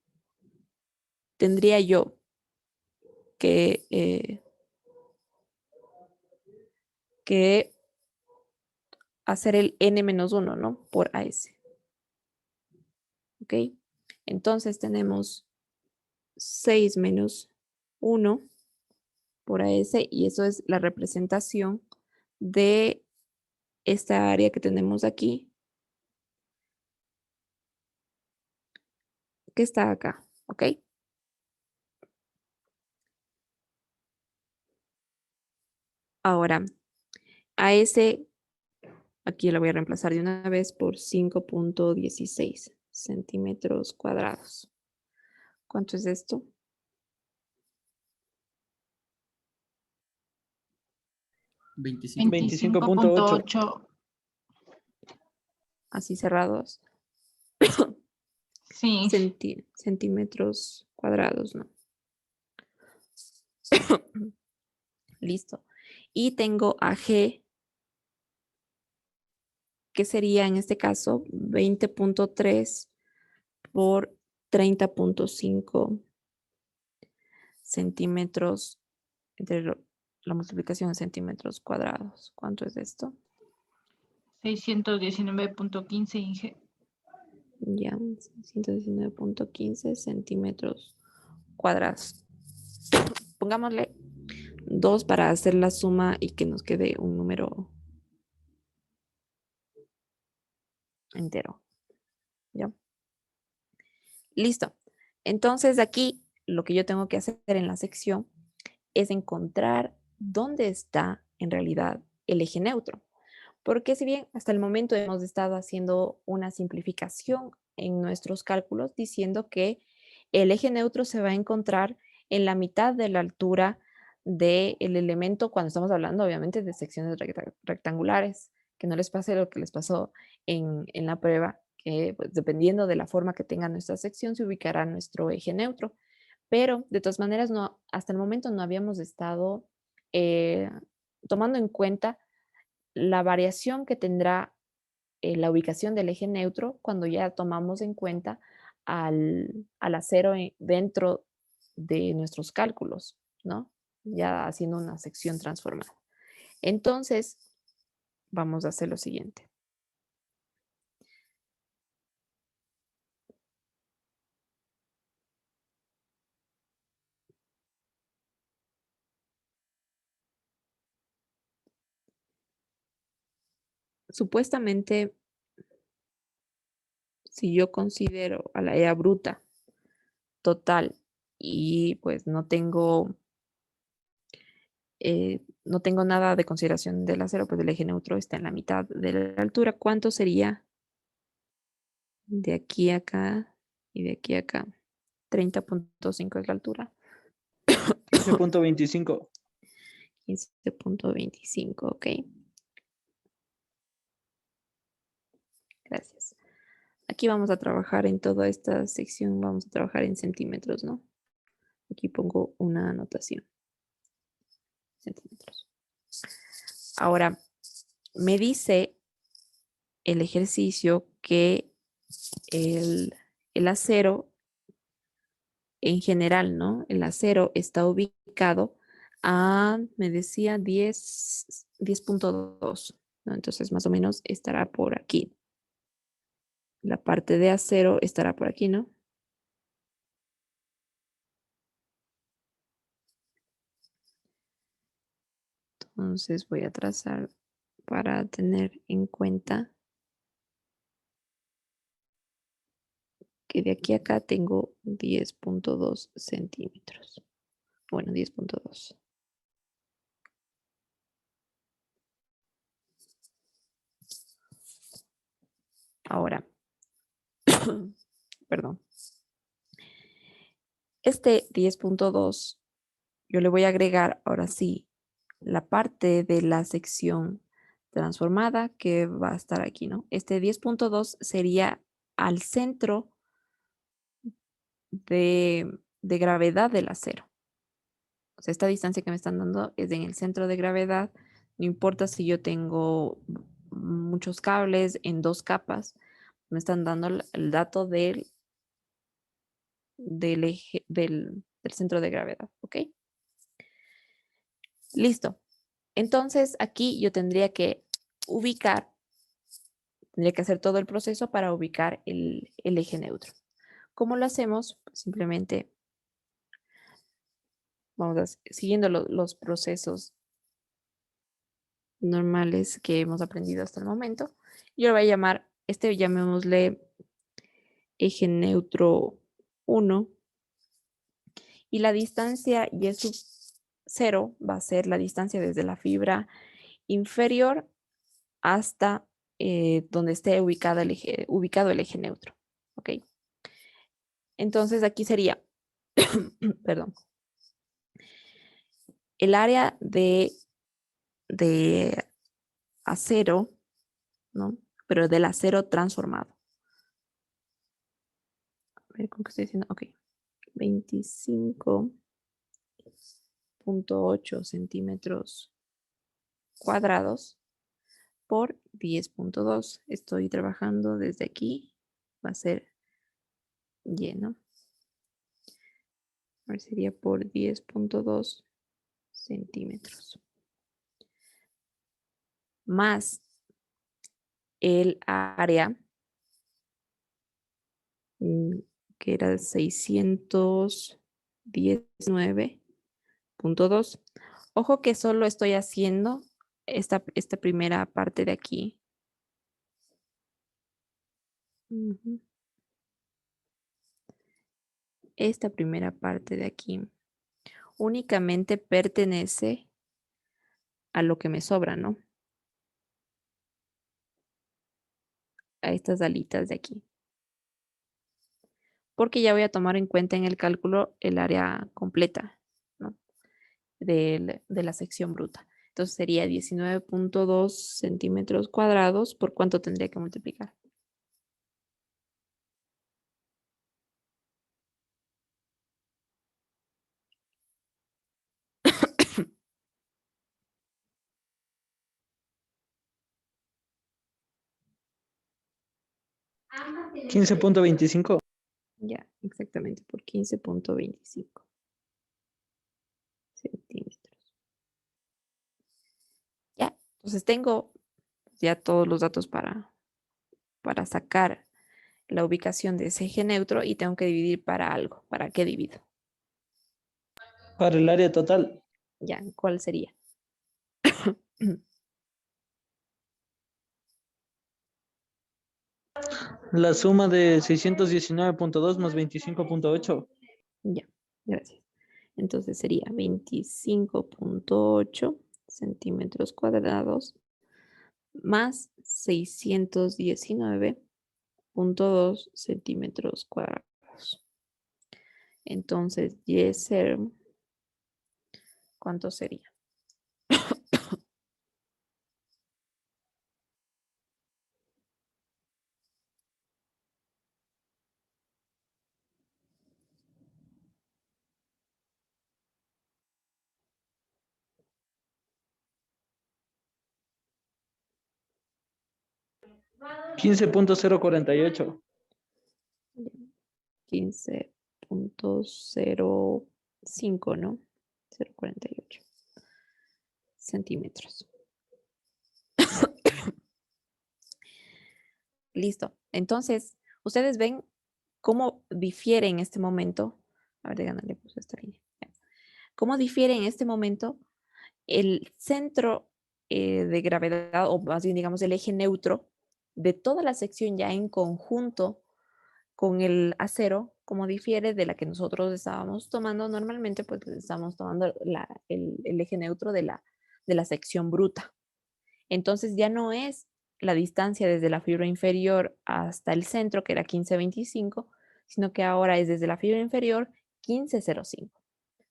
tendría yo que hacer el n-1, ¿no? Por AS. ¿Ok? Entonces tenemos 6 menos 1 por AS y eso es la representación de esta área que tenemos aquí, que está acá, ¿ok? Ahora, AS, aquí la voy a reemplazar de una vez por 5.16 centímetros cuadrados. ¿Cuánto es esto? 25. 25.8. Así cerrados. Sí. Centímetros cuadrados, ¿no? Listo. Y tengo AG, que sería en este caso 20.3 por 30.5 centímetros, entre la multiplicación en centímetros cuadrados. ¿Cuánto es esto? 619.15 Inge. Ya, 119.15 centímetros cuadrados. Pongámosle 2 para hacer la suma y que nos quede un número entero. ¿Ya? Listo. Entonces aquí lo que yo tengo que hacer en la sección es encontrar dónde está en realidad el eje neutro. Porque si bien hasta el momento hemos estado haciendo una simplificación en nuestros cálculos diciendo que el eje neutro se va a encontrar en la mitad de la altura del elemento cuando estamos hablando obviamente de secciones rectangulares, que no les pase lo que les pasó en la prueba, que pues, dependiendo de la forma que tenga nuestra sección se ubicará nuestro eje neutro. Pero de todas maneras, no, hasta el momento no habíamos estado tomando en cuenta la variación que tendrá la ubicación del eje neutro cuando ya tomamos en cuenta al acero dentro de nuestros cálculos, ¿no? Ya haciendo una sección transformada. Entonces, vamos a hacer lo siguiente. Supuestamente, si yo considero a la EA bruta total y pues no tengo nada de consideración del acero, pues el eje neutro está en la mitad de la altura. ¿Cuánto sería de aquí a acá y de aquí a acá? 30.5 es la altura. 15.25. 15.25, ok. Gracias. Aquí vamos a trabajar en toda esta sección, vamos a trabajar en centímetros, ¿no? Aquí pongo una anotación. Centímetros. Ahora, me dice el ejercicio que el acero en general, ¿no? El acero está ubicado a, me decía, 10.2, ¿no? Entonces, más o menos estará por aquí. La parte de acero estará por aquí, ¿no? Entonces, voy a trazar para tener en cuenta que de aquí a acá tengo 10.2 centímetros. Bueno, 10.2. Ahora, perdón. Este 10.2, yo le voy a agregar ahora sí la parte de la sección transformada que va a estar aquí, ¿no? Este 10.2 sería al centro de gravedad del acero. O sea, esta distancia que me están dando es en el centro de gravedad. No importa si yo tengo muchos cables en 2 capas, me están dando el dato del eje, del centro de gravedad, ¿ok? Listo. Entonces, aquí yo tendría que ubicar tendría que hacer todo el proceso para ubicar el eje neutro. ¿Cómo lo hacemos? Pues simplemente vamos siguiendo los procesos normales que hemos aprendido hasta el momento. Yo lo voy a llamar, llamémosle eje neutro 1. Y la distancia y sub 0 va a ser la distancia desde la fibra inferior hasta donde esté ubicado el eje neutro. ¿Ok? Entonces aquí sería, perdón, el área de acero, ¿no? Pero del acero transformado. A ver, ¿con qué estoy diciendo? Ok. 25.8 centímetros cuadrados por 10.2. Estoy trabajando desde aquí. Va a ser lleno. A ver, sería por 10.2 centímetros. Más el área que era 619.2. Ojo que solo estoy haciendo esta primera parte de aquí. Esta primera parte de aquí únicamente pertenece a lo que me sobra, ¿no? A estas alitas de aquí. Porque ya voy a tomar en cuenta en el cálculo el área completa, ¿no? de la sección bruta. Entonces sería 19.2 centímetros cuadrados. ¿Por cuánto tendría que multiplicar? ¿15.25? 15.25. Ya, exactamente, por 15.25 centímetros. Ya, entonces tengo ya todos los datos para sacar la ubicación de ese eje neutro y tengo que dividir para algo. ¿Para qué divido? Para el área total. Ya, ¿cuál sería? La suma de 619.2 más 25.8. Ya, gracias. Entonces sería 25.8 centímetros cuadrados más 619.2 centímetros cuadrados. Entonces, y ser, ¿cuánto sería? Quince punto cero cuarenta y ocho. 15.05, ¿no? 0,48 centímetros. Listo. Entonces, ustedes ven cómo difiere en este momento. A ver, déjame le puse esta línea. ¿Cómo difiere en este momento el centro de gravedad, o más bien digamos el eje neutro de toda la sección ya en conjunto con el acero, como difiere de la que nosotros estábamos tomando normalmente? Pues estamos tomando el eje neutro de la sección bruta. Entonces ya no es la distancia desde la fibra inferior hasta el centro, que era 15.25, sino que ahora es desde la fibra inferior 15.05.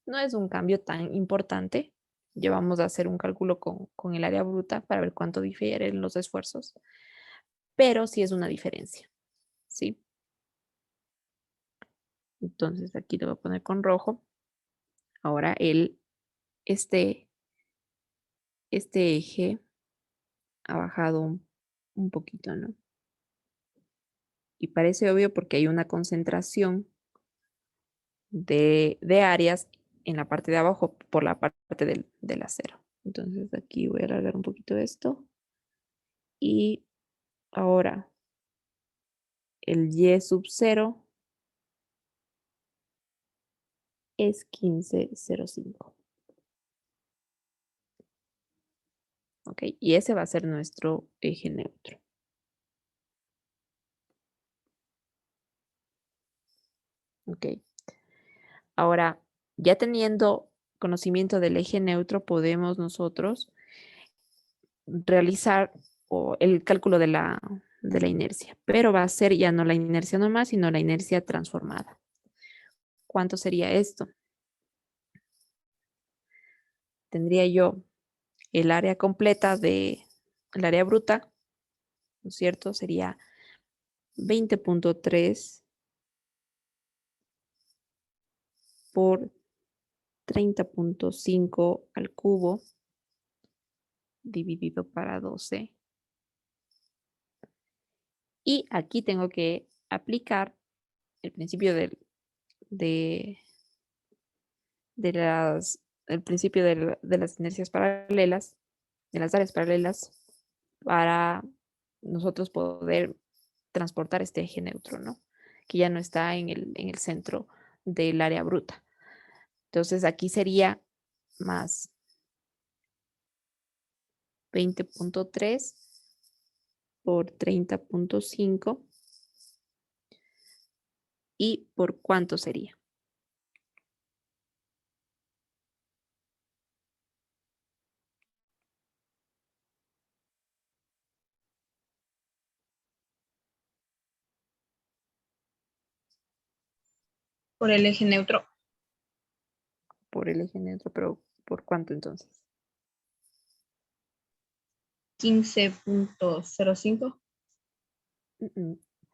No es un cambio tan importante. Ya vamos a hacer un cálculo con el área bruta para ver cuánto difieren los esfuerzos, pero sí es una diferencia, ¿sí? Entonces aquí lo voy a poner con rojo. Ahora este eje ha bajado un poquito, ¿no? Y parece obvio porque hay una concentración de áreas en la parte de abajo por la parte del acero. Entonces aquí voy a alargar un poquito esto y Ahora, el y sub 0 es 15,05. Ok, y ese va a ser nuestro eje neutro. Ok. Ahora, ya teniendo conocimiento del eje neutro, podemos nosotros realizar el cálculo de la inercia, pero va a ser ya no la inercia normal, sino la inercia transformada. ¿Cuánto sería esto? Tendría yo el área completa el área bruta, ¿no es cierto? Sería 20,3 por 30,5 al cubo dividido para 12. Y aquí tengo que aplicar el principio de el principio de las inercias paralelas, de las áreas paralelas, para nosotros poder transportar este eje neutro, ¿no? Que ya no está en el centro del área bruta. Entonces aquí sería más 20,3 por 30,5. ¿Y por cuánto sería? Por el eje neutro. Por el eje neutro, pero ¿por cuánto entonces? 15,05.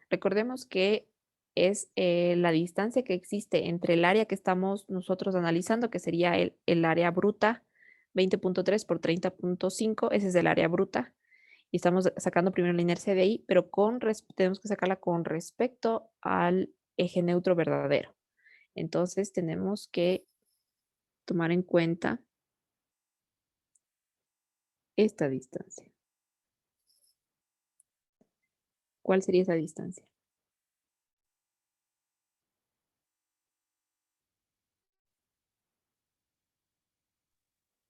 Recordemos que es la distancia que existe entre el área que estamos nosotros analizando, que sería el área bruta, 20,3 por 30,5, ese es el área bruta. Y estamos sacando primero la inercia de ahí, pero tenemos que sacarla con respecto al eje neutro verdadero. Entonces tenemos que tomar en cuenta esta distancia. ¿Cuál sería esa distancia?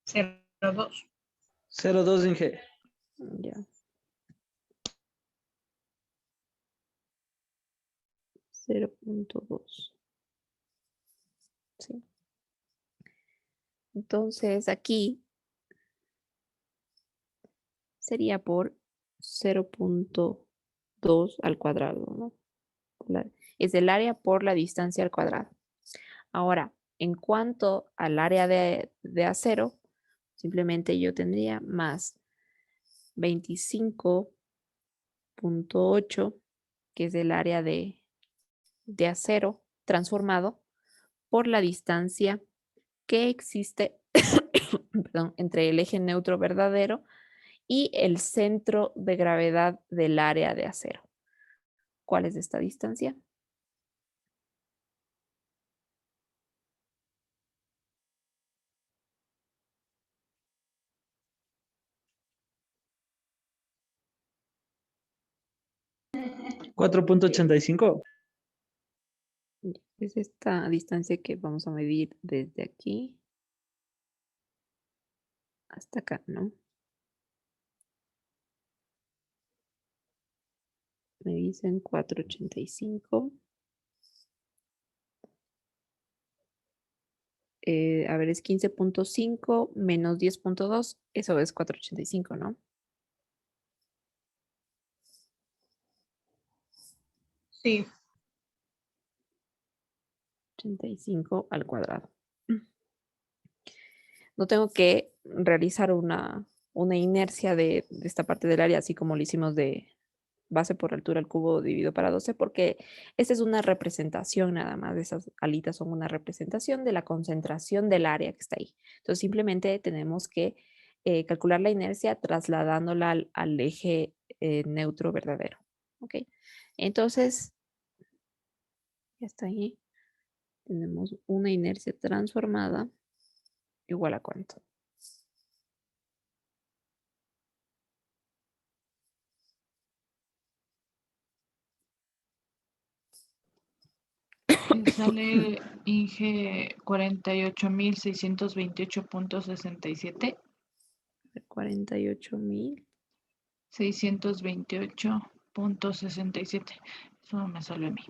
Cero dos. 0,2 Inge. Ya. 0,2. Sí. Entonces aquí sería por 0,2 al cuadrado, ¿no? Es el área por la distancia al cuadrado. Ahora, en cuanto al área de acero, simplemente yo tendría más 25,8, que es el área de acero transformado, por la distancia que existe perdón, entre el eje neutro verdadero y el centro de gravedad del área de acero. ¿Cuál es esta distancia? $4.85. Es esta distancia que vamos a medir desde aquí hasta acá, ¿no? Me dicen 4,85. A ver, es 15,5 menos 10,2. Eso es 4,85, ¿no? Sí. 85 al cuadrado. No tengo que realizar una inercia de esta parte del área, así como lo hicimos de base por altura al cubo dividido para 12, porque esta es una representación nada más. De esas alitas son una representación de la concentración del área que está ahí. Entonces simplemente tenemos que calcular la inercia trasladándola al eje neutro verdadero. ¿Ok? Entonces, ya está ahí. Tenemos una inercia transformada igual a cuánto. Sale Inge 48.628.67. 48.000. 628.67. Eso me salió a mí.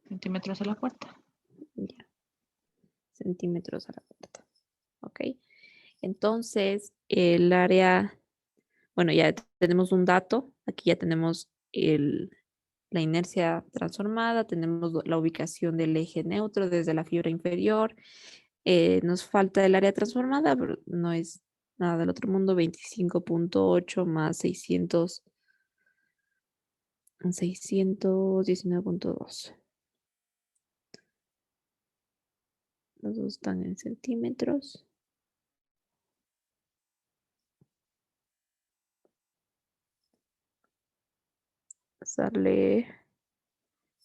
Centímetros a la cuarta. Ya. Centímetros a la cuarta. Ok. Entonces, el área, bueno, ya tenemos un dato. Aquí ya tenemos la inercia transformada, tenemos la ubicación del eje neutro desde la fibra inferior. Nos falta el área transformada, pero no es nada del otro mundo. 25.8 más 619.2. Los dos están en centímetros. Sale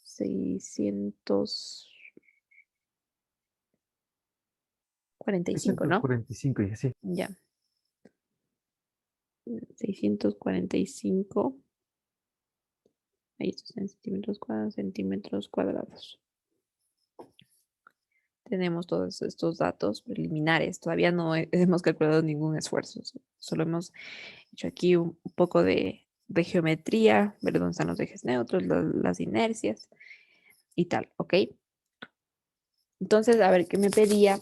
645, ¿no? 645 y así. Ya. 645. Ahí está en centímetros cuadrados. Tenemos todos estos datos preliminares. Todavía no hemos calculado ningún esfuerzo. Solo hemos hecho aquí un poco de geometría, ver dónde están los ejes neutros, las inercias y tal, ¿ok? Entonces, a ver, ¿qué me pedía?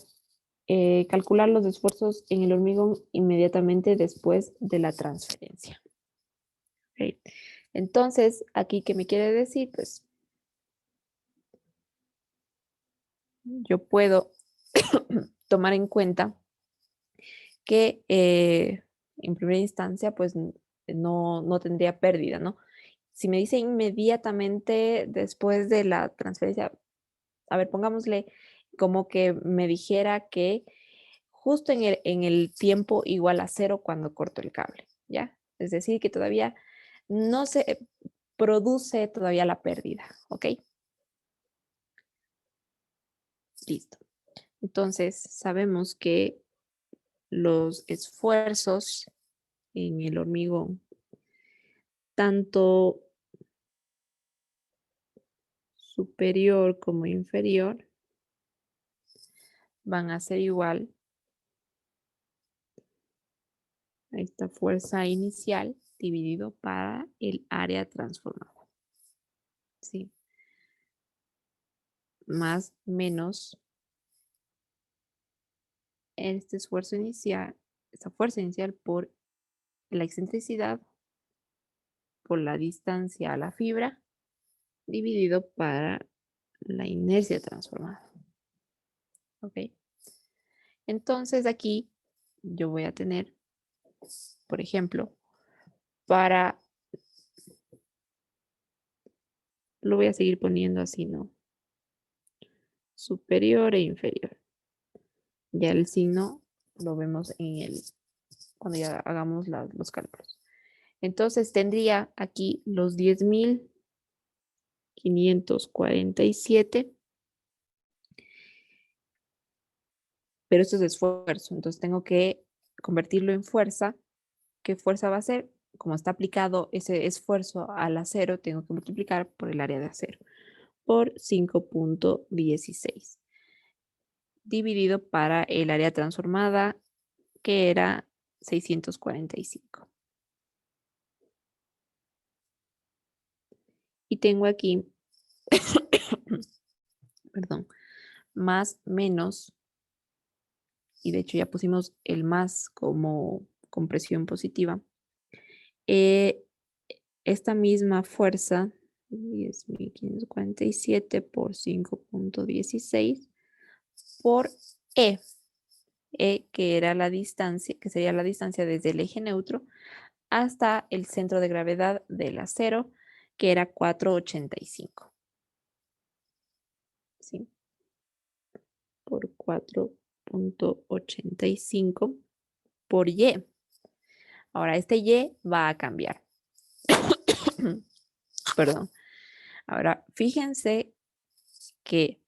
Calcular los esfuerzos en el hormigón inmediatamente después de la transferencia. ¿Okay? Entonces, aquí, ¿qué me quiere decir? Pues, yo puedo tomar en cuenta que en primera instancia, pues, no tendría pérdida, ¿no? Si me dice inmediatamente después de la transferencia, a ver, pongámosle como que me dijera que justo en el tiempo igual a 0 cuando corto el cable, ¿ya? Es decir, que todavía no se produce todavía la pérdida, ¿ok? Listo. Entonces, sabemos que los esfuerzos en el hormigón, tanto superior como inferior, van a ser igual a esta fuerza inicial dividido para el área transformada. ¿Sí? Más menos este esfuerzo inicial, esta fuerza inicial por la excentricidad, por la distancia a la fibra, dividido para la inercia transformada. ¿Ok? Entonces aquí yo voy a tener, por ejemplo, lo voy a seguir poniendo así, ¿no? Superior e inferior. Ya el signo lo vemos cuando ya hagamos los cálculos. Entonces tendría aquí los 10.547, pero esto es esfuerzo, entonces tengo que convertirlo en fuerza. ¿Qué fuerza va a ser? Como está aplicado ese esfuerzo al acero, tengo que multiplicar por el área de acero, por 5.16, dividido para el área transformada, que era 645. Y tengo aquí, perdón, más menos, y de hecho ya pusimos el más como compresión positiva. Esta misma fuerza, 10.547 por 5.16 por E, que era la distancia, que sería la distancia desde el eje neutro hasta el centro de gravedad del acero, que era 485. ¿Sí? Por 4.85 por Y. Ahora, este Y va a cambiar. Perdón. Ahora, fíjense que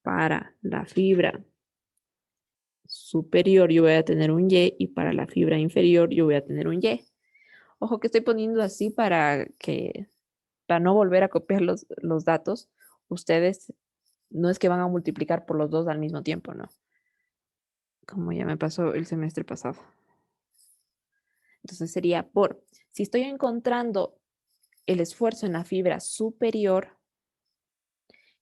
para la fibra superior yo voy a tener un Y y para la fibra inferior yo voy a tener un Y. Ojo que estoy poniendo así para que para no volver a copiar los datos, ustedes no es que van a multiplicar por los dos al mismo tiempo, ¿no? Como ya me pasó el semestre pasado. Entonces sería si estoy encontrando el esfuerzo en la fibra superior,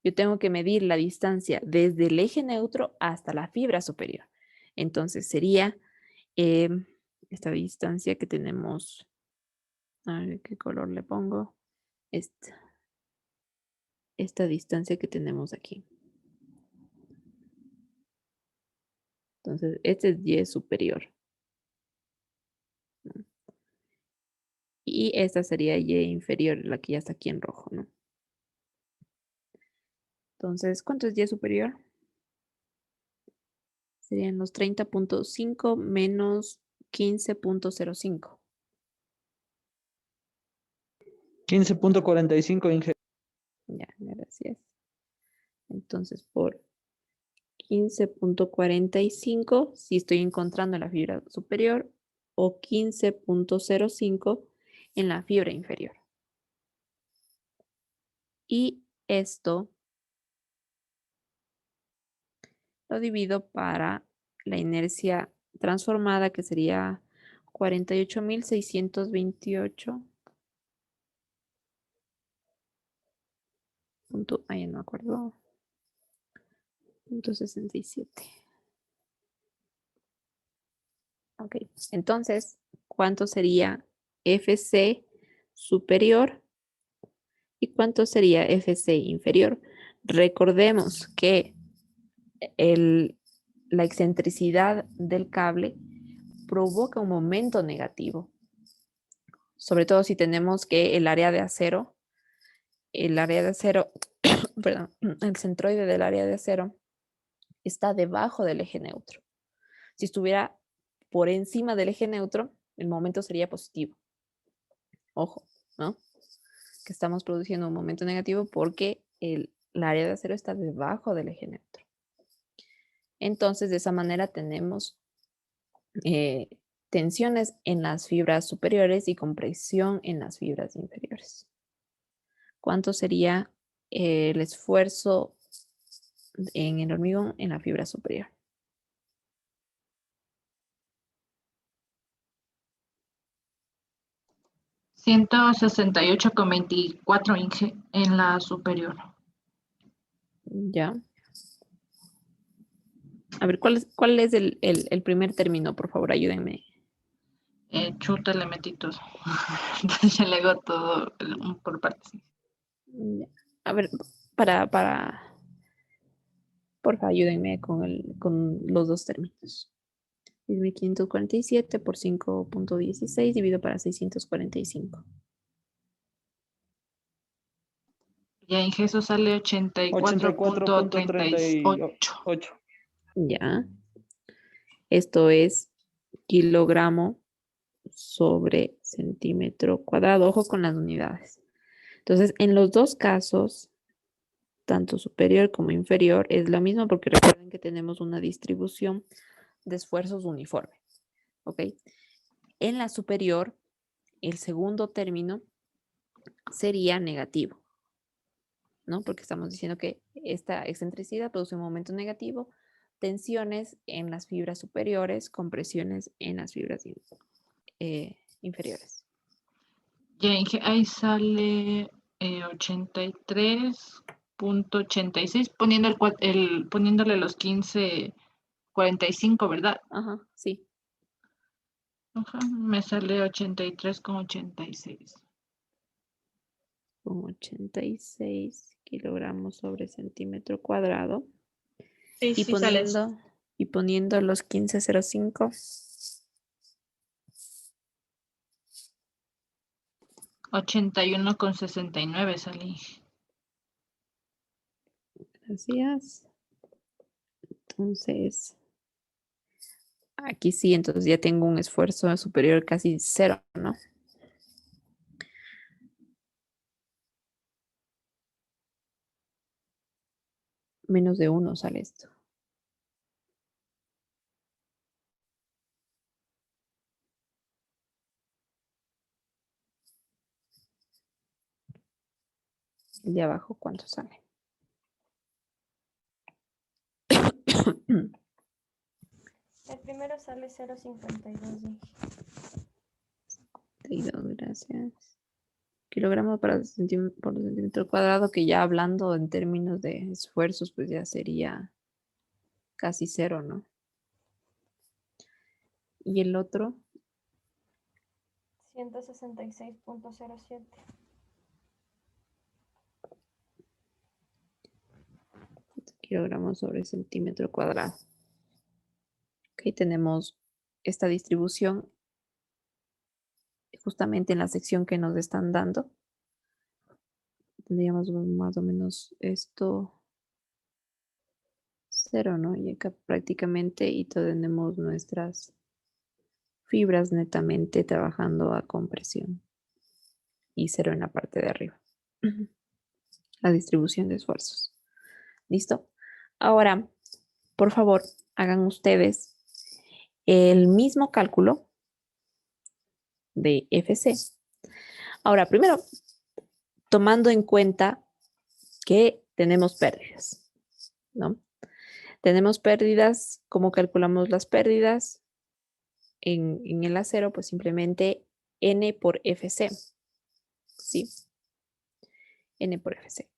yo tengo que medir la distancia desde el eje neutro hasta la fibra superior. Entonces sería esta distancia que tenemos, a ver qué color le pongo, esta distancia que tenemos aquí. Entonces, este es Y superior. ¿No? Y esta sería Y inferior, la que ya está aquí en rojo, ¿no? Entonces, ¿cuánto es Y superior? Serían los 30.5 menos 15.05. 15.45, Inge. Ya, gracias. Entonces, por 15.45, si estoy encontrando la fibra superior, o 15.05 en la fibra inferior. Y esto lo divido para la inercia transformada, que sería 48.628. Ay, no me acuerdo. .67. Ok, entonces, ¿cuánto sería FC superior y cuánto sería FC inferior? Recordemos que la excentricidad del cable provoca un momento negativo, sobre todo si tenemos que el área de acero, perdón, el centroide del área de acero está debajo del eje neutro. Si estuviera por encima del eje neutro, el momento sería positivo. Ojo, ¿no? Que estamos produciendo un momento negativo porque la área de acero está debajo del eje neutro. Entonces, de esa manera tenemos tensiones en las fibras superiores y compresión en las fibras inferiores. ¿Cuánto sería el esfuerzo en el hormigón en la fibra superior? 168,24 Inge en la superior. Ya. A ver, ¿cuál es el primer término? Por favor, ayúdenme. Chuta, le metí todo. Entonces ya le hago todo por partes. Ya. A ver, porfa, ayúdenme con los dos términos. 10.547 por 5.16 dividido para 645. Ya Inge, eso sale 84.38. 84.38. Ya. Esto es kilogramo sobre centímetro cuadrado. Ojo con las unidades. Entonces, en los dos casos, tanto superior como inferior, es lo mismo porque recuerden que tenemos una distribución de esfuerzos uniforme. ¿Ok? En la superior, el segundo término sería negativo, ¿no? Porque estamos diciendo que esta excentricidad produce un momento negativo, tensiones en las fibras superiores, compresiones en las fibras inferiores. Ya Inge, ahí sale 83.86, poniéndole los 15.45, ¿verdad? Ajá, sí. Ajá, me sale 83,86. Con 86 kilogramos sobre centímetro cuadrado. Sí, Y sí sale eso. poniendo los 15.05. 81,69 salí. Gracias. Entonces, aquí sí, entonces ya tengo un esfuerzo superior casi cero, ¿no? Menos de 1 sale esto. El de abajo, ¿cuánto sale? El primero sale 0,52. Gracias. Kilogramo por centímetro cuadrado, que ya hablando en términos de esfuerzos, pues ya sería casi cero, ¿no? Y el otro, 166,07. kilogramos sobre centímetro cuadrado. Ok, tenemos esta distribución justamente en la sección que nos están dando. Tendríamos más o menos esto cero, ¿no? Y acá prácticamente y tenemos nuestras fibras netamente trabajando a compresión y cero en la parte de arriba. La distribución de esfuerzos. ¿Listo? Ahora, por favor, hagan ustedes el mismo cálculo de FC. Ahora, primero, tomando en cuenta que tenemos pérdidas, ¿no? Tenemos pérdidas. ¿Cómo calculamos las pérdidas? En el acero, pues simplemente N por FC. ¿Sí? N por FC.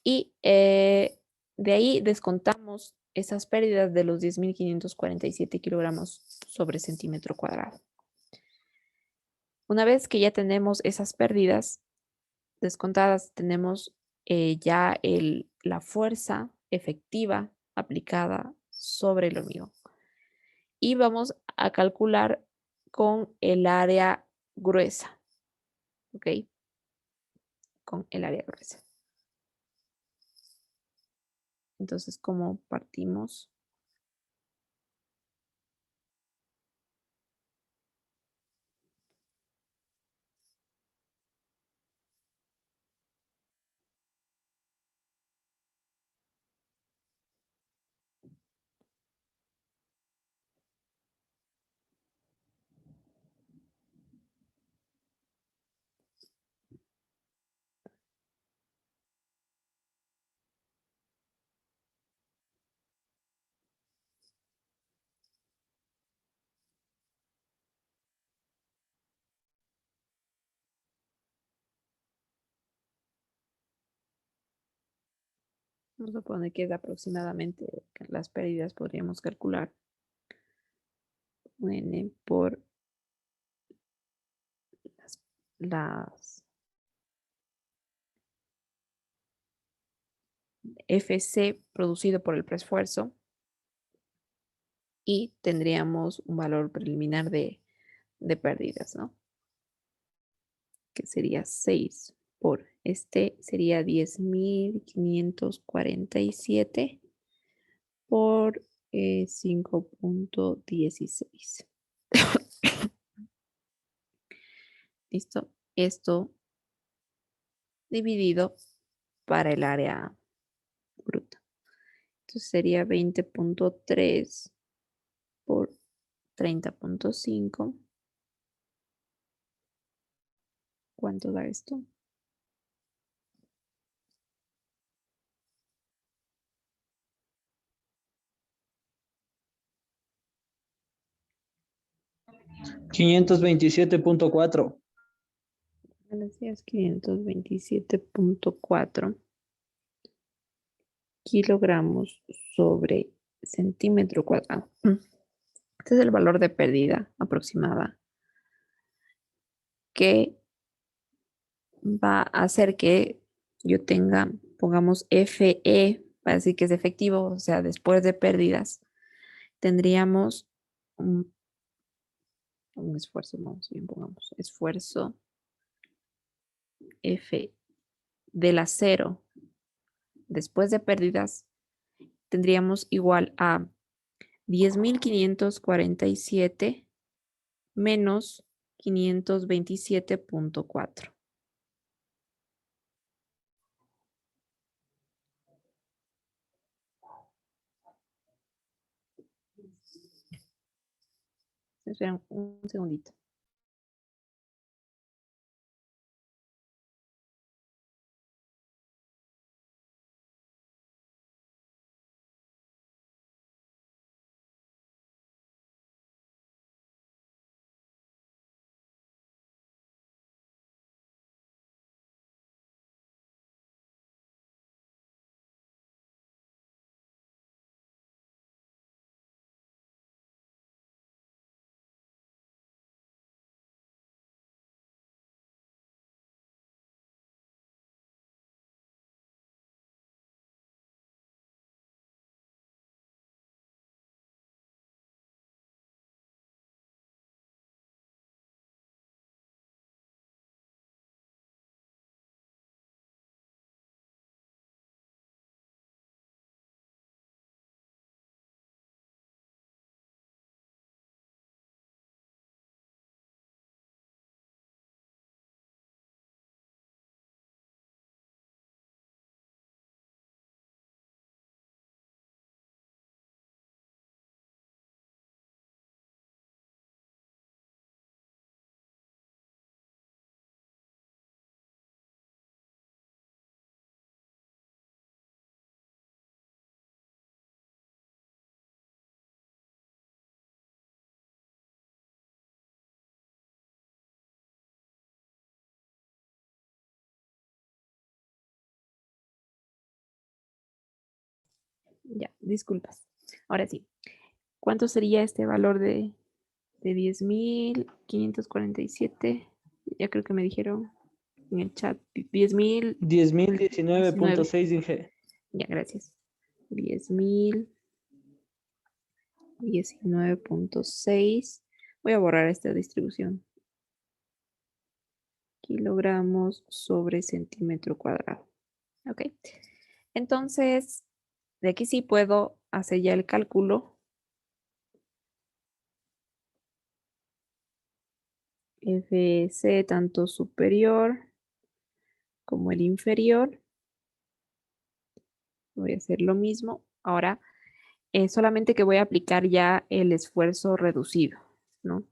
Y de ahí descontamos esas pérdidas de los 10.547 kilogramos sobre centímetro cuadrado. Una vez que ya tenemos esas pérdidas descontadas, tenemos ya la fuerza efectiva aplicada sobre el hormigón. Y vamos a calcular con el área gruesa. ¿Ok? Con el área gruesa. Entonces, ¿cómo partimos? Vamos a poner que es aproximadamente las pérdidas podríamos calcular N por las FC producido por el preesfuerzo y tendríamos un valor preliminar de pérdidas, ¿no? Que sería 6 por este sería 10.547 por 5.16. ¿Listo? Esto dividido para el área bruta. Entonces sería 20.3 por 30.5. ¿Cuánto da esto? $527.4. Gracias, 527.4 kilogramos sobre centímetro cuadrado. Este es el valor de pérdida aproximada que va a hacer que yo tenga, pongamos FE, para decir que es efectivo, o sea, después de pérdidas, tendríamos un esfuerzo, vamos bien, pongamos esfuerzo F del acero después de pérdidas, tendríamos igual a 10.547 menos 527.4. Esperen un segundito. Ya, disculpas. Ahora sí. ¿Cuánto sería este valor de 10.547? Ya creo que me dijeron en el chat. 10.000. 10.019.6, Inge. Ya, gracias. 10.019.6. Voy a borrar esta distribución. Kilogramos sobre centímetro cuadrado. Ok. Entonces, de aquí sí puedo hacer ya el cálculo. FC tanto superior como el inferior. Voy a hacer lo mismo. Ahora, solamente que voy a aplicar ya el esfuerzo reducido, ¿no?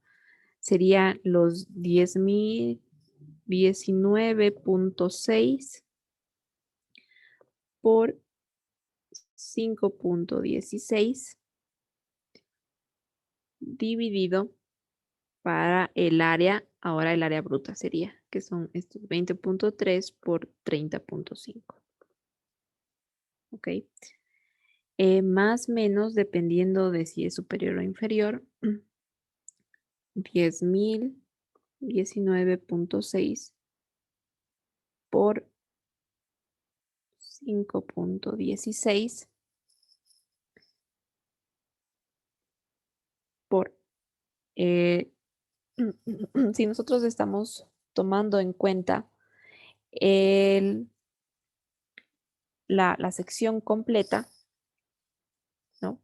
Serían los 10.019.6 por 5.16 dividido para el área, ahora el área bruta sería, que son estos 20.3 por 30.5. ¿Ok? Más o menos, dependiendo de si es superior o inferior, 10.019.6 por 5.16 por... eh, si nosotros estamos tomando en cuenta la sección completa, ¿no?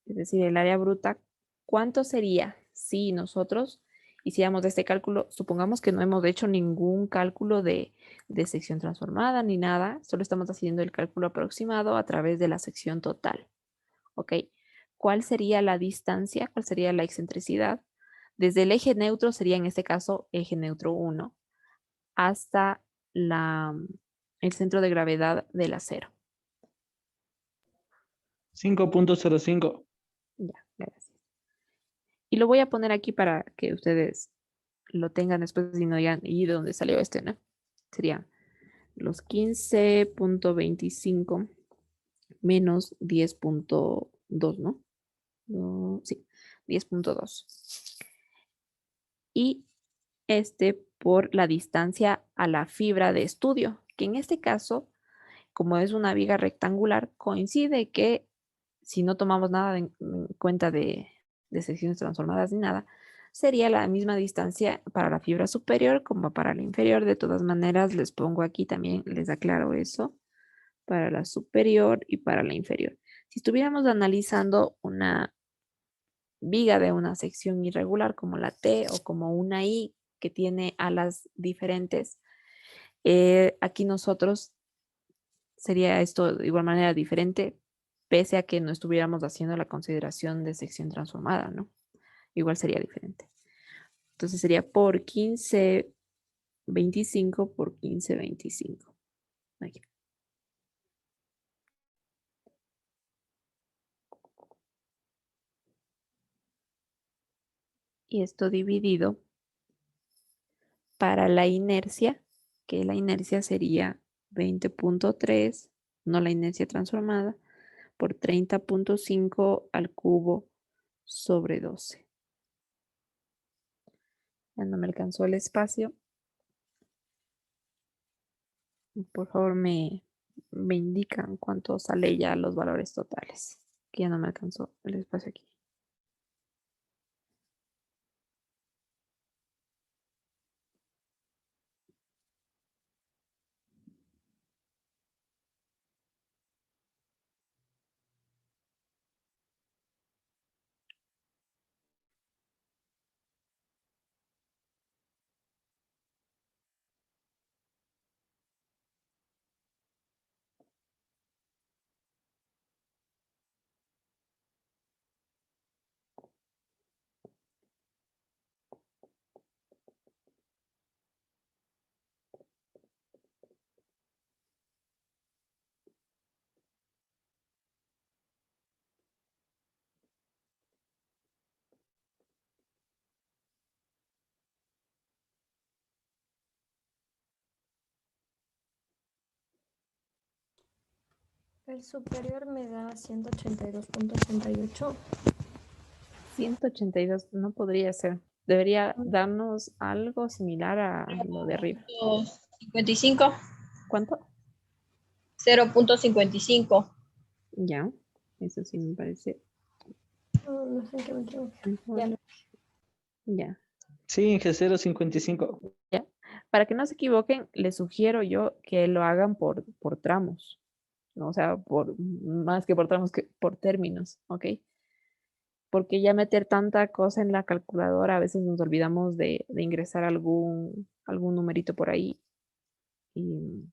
Es decir, el área bruta, ¿cuánto sería si nosotros hiciéramos este cálculo? Supongamos que no hemos hecho ningún cálculo de sección transformada ni nada, solo estamos haciendo el cálculo aproximado a través de la sección total. ¿Ok? ¿Cuál sería la distancia? ¿Cuál sería la excentricidad? Desde el eje neutro sería en este caso eje neutro 1 hasta el centro de gravedad del acero. 5.05. Ya, gracias. Y lo voy a poner aquí para que ustedes lo tengan después y no digan, ¿y de dónde salió este, no? Sería los 15.25 menos 10.2, ¿no? Sí, 10.2. Y este por la distancia a la fibra de estudio, que en este caso, como es una viga rectangular, coincide que si no tomamos nada en cuenta de secciones transformadas ni nada, sería la misma distancia para la fibra superior como para la inferior. De todas maneras, les pongo aquí también, les aclaro eso, para la superior y para la inferior. Si estuviéramos analizando una viga de una sección irregular como la T o como una I que tiene alas diferentes, aquí nosotros sería esto de igual manera diferente, pese a que no estuviéramos haciendo la consideración de sección transformada, ¿no? Igual sería diferente. Entonces sería por 15.25 por 15.25. Aquí. Y esto dividido para la inercia, que la inercia sería 20.3, no la inercia transformada, por 30.5 al cubo sobre 12. Ya no me alcanzó el espacio. Por favor, me indican cuánto sale ya los valores totales, que ya no me alcanzó el espacio aquí. El superior me da 182.88. 182 no podría ser. Debería darnos algo similar a lo de arriba. 55. ¿Cuánto? 0.55. Ya, eso sí me parece. No, no sé en qué me equivoqué. mejor. Ya no. Ya. Sí, Inge, 0.55. Para que no se equivoquen, les sugiero yo que lo hagan por tramos, ¿no? O sea, más que por tramos, que por términos, ¿ok? Porque ya meter tanta cosa en la calculadora, a veces nos olvidamos de ingresar algún numerito por ahí y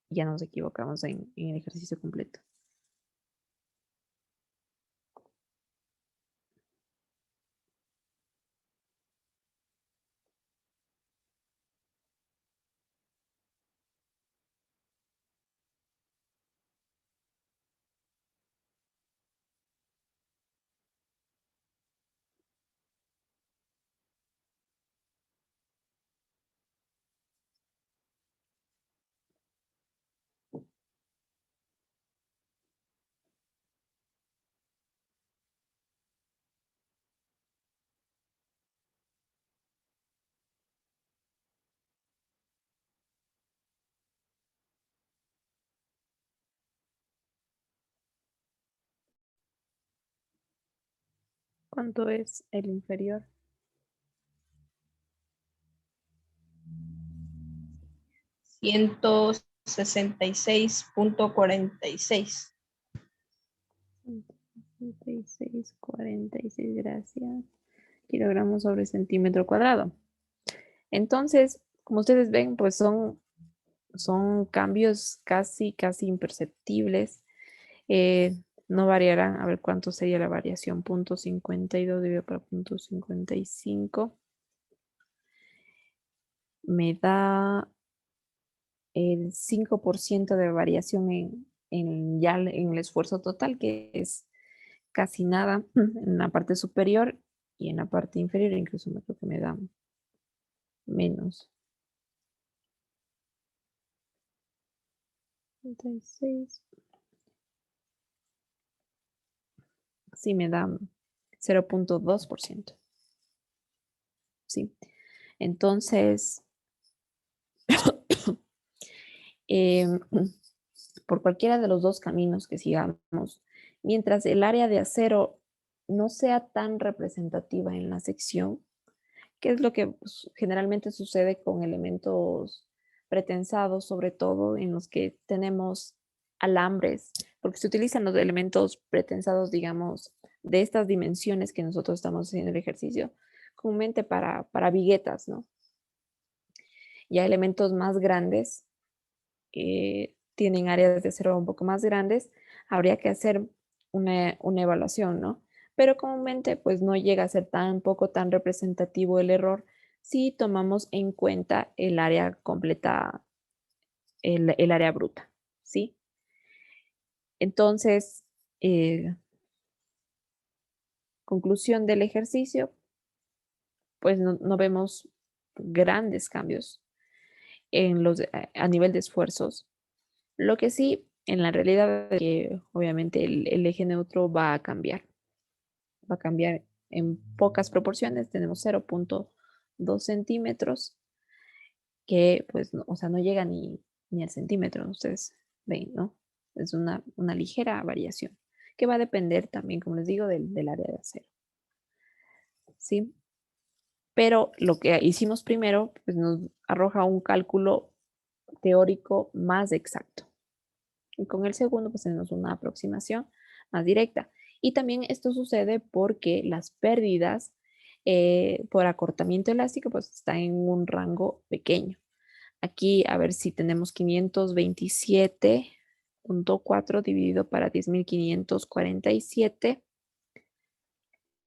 ya nos equivocamos en el ejercicio completo. ¿Cuánto es el inferior? 166.46. 46, gracias. Kilogramos sobre centímetro cuadrado. Entonces, como ustedes ven, pues son cambios casi imperceptibles. No variarán. A ver cuánto sería la variación. 0.52 dividido por 0.55. Me da el 5% de variación en el esfuerzo total, que es casi nada en la parte superior, y en la parte inferior incluso me creo que me da menos. 36. Sí, me da 0.2%. Sí. Entonces, por cualquiera de los dos caminos que sigamos, mientras el área de acero no sea tan representativa en la sección, que es lo que generalmente sucede con elementos pretensados, sobre todo en los que tenemos alambres, porque se utilizan los elementos pretensados, digamos, de estas dimensiones que nosotros estamos haciendo el ejercicio, comúnmente para viguetas, ¿no? Ya elementos más grandes tienen áreas de acero un poco más grandes, habría que hacer una evaluación, ¿no? Pero comúnmente pues no llega a ser tampoco tan representativo el error si tomamos en cuenta el área completa, el área bruta, ¿sí? Entonces, conclusión del ejercicio, pues no vemos grandes cambios a nivel de esfuerzos. Lo que sí, en la realidad es que obviamente el eje neutro va a cambiar. Va a cambiar en pocas proporciones. Tenemos 0.2 centímetros, que pues, o sea, no llega ni al centímetro. Ustedes ven, ¿no? Es una ligera variación, que va a depender también, como les digo, del área de acero. ¿Sí? Pero lo que hicimos primero, pues nos arroja un cálculo teórico más exacto. Y con el segundo, pues tenemos una aproximación más directa. Y también esto sucede porque las pérdidas por acortamiento elástico, pues están en un rango pequeño. Aquí, a ver si tenemos 527.4 dividido para 10.547.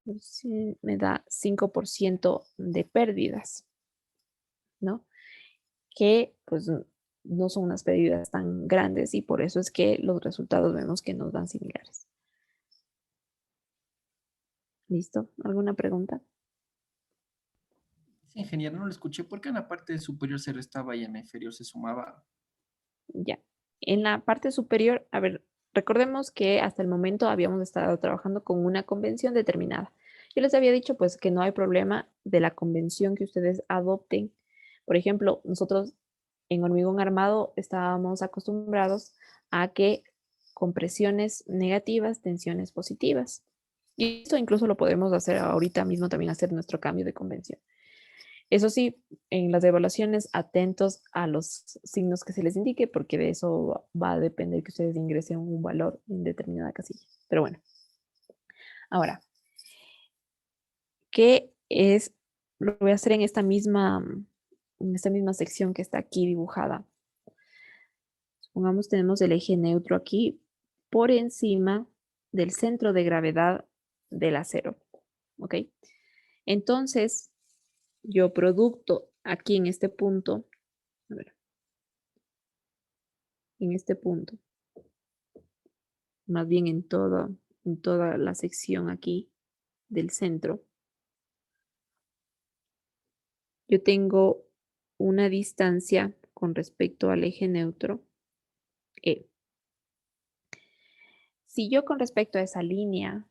Pues, me da 5% de pérdidas, ¿no? Que pues no son unas pérdidas tan grandes y por eso es que los resultados vemos que nos dan similares. ¿Listo? ¿Alguna pregunta? Sí, ingeniero, no lo escuché. ¿Por qué en la parte superior se restaba y en la inferior se sumaba? Ya. En la parte superior, a ver, Recordemos que hasta el momento habíamos estado trabajando con una convención determinada. Yo les había dicho pues que no hay problema de la convención que ustedes adopten. Por ejemplo, nosotros en hormigón armado estábamos acostumbrados a que con presiones negativas, tensiones positivas. Y esto incluso lo podemos hacer ahorita mismo también, hacer nuestro cambio de convención. Eso sí, en las evaluaciones, atentos a los signos que se les indique, porque de eso va a depender que ustedes ingresen un valor en determinada casilla. Pero bueno, ahora, ¿qué es? Lo voy a hacer en esta misma sección que está aquí dibujada. Supongamos tenemos el eje neutro aquí por encima del centro de gravedad del acero. ¿Ok? Entonces, yo producto aquí en este punto, a ver, en este punto, más bien en toda la sección aquí del centro, yo tengo una distancia con respecto al eje neutro, E. Si yo con respecto a esa línea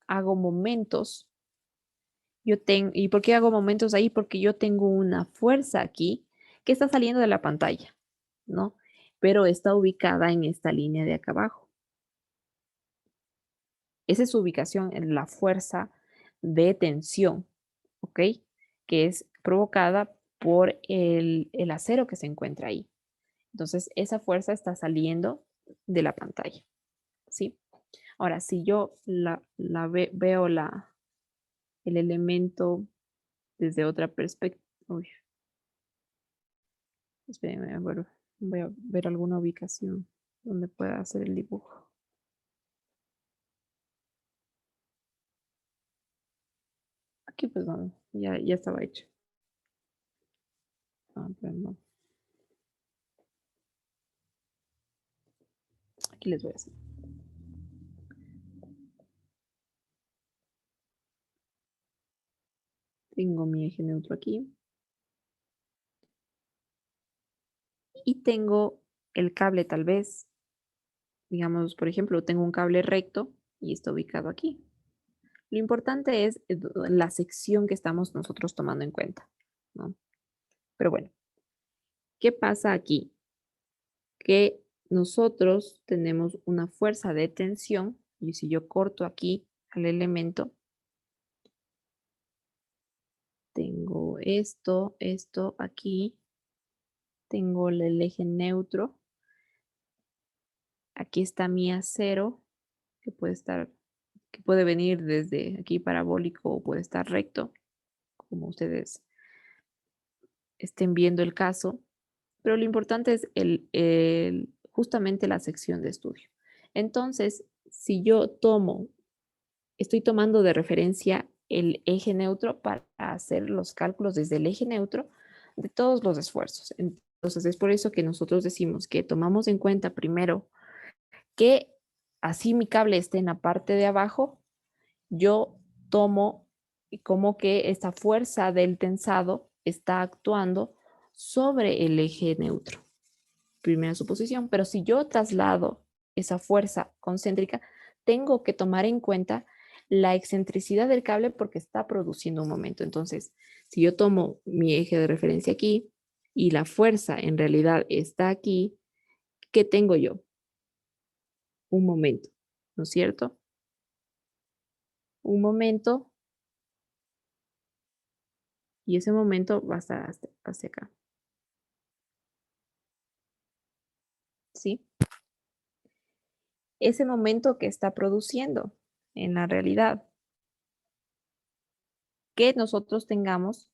hago momentos, ¿y por qué hago momentos ahí? Porque yo tengo una fuerza aquí que está saliendo de la pantalla, ¿no? Pero está ubicada en esta línea de acá abajo. Esa es su ubicación en la fuerza de tensión, ¿ok? Que es provocada por el acero que se encuentra ahí. Entonces, esa fuerza está saliendo de la pantalla, ¿sí? Ahora, si yo veo el elemento desde otra perspectiva, espérenme, voy a ver alguna ubicación donde pueda hacer el dibujo. Aquí, pues, vamos, ya estaba hecho. Ah, pero no. Aquí les voy a hacer. Tengo mi eje neutro aquí. Y tengo el cable tal vez, digamos, por ejemplo, tengo un cable recto y está ubicado aquí. Lo importante es la sección que estamos nosotros tomando en cuenta, ¿no? Pero bueno, ¿qué pasa aquí? Que nosotros tenemos una fuerza de tensión y si yo corto aquí al elemento, tengo esto aquí, tengo el eje neutro, aquí está mi acero que puede venir desde aquí parabólico o puede estar recto, como ustedes estén viendo el caso, pero lo importante es justamente la sección de estudio. Entonces, si yo estoy tomando de referencia el eje neutro para hacer los cálculos desde el eje neutro de todos los esfuerzos. Entonces, es por eso que nosotros decimos que tomamos en cuenta primero que así mi cable esté en la parte de abajo, yo tomo como que esta fuerza del tensado está actuando sobre el eje neutro. Primera suposición, pero si yo traslado esa fuerza concéntrica, tengo que tomar en cuenta la excentricidad del cable porque está produciendo un momento. Entonces, si yo tomo mi eje de referencia aquí y la fuerza en realidad está aquí, ¿qué tengo yo? Un momento, ¿no es cierto? Un momento y ese momento va a estar hacia acá. ¿Sí? Ese momento que está produciendo en la realidad, que nosotros tengamos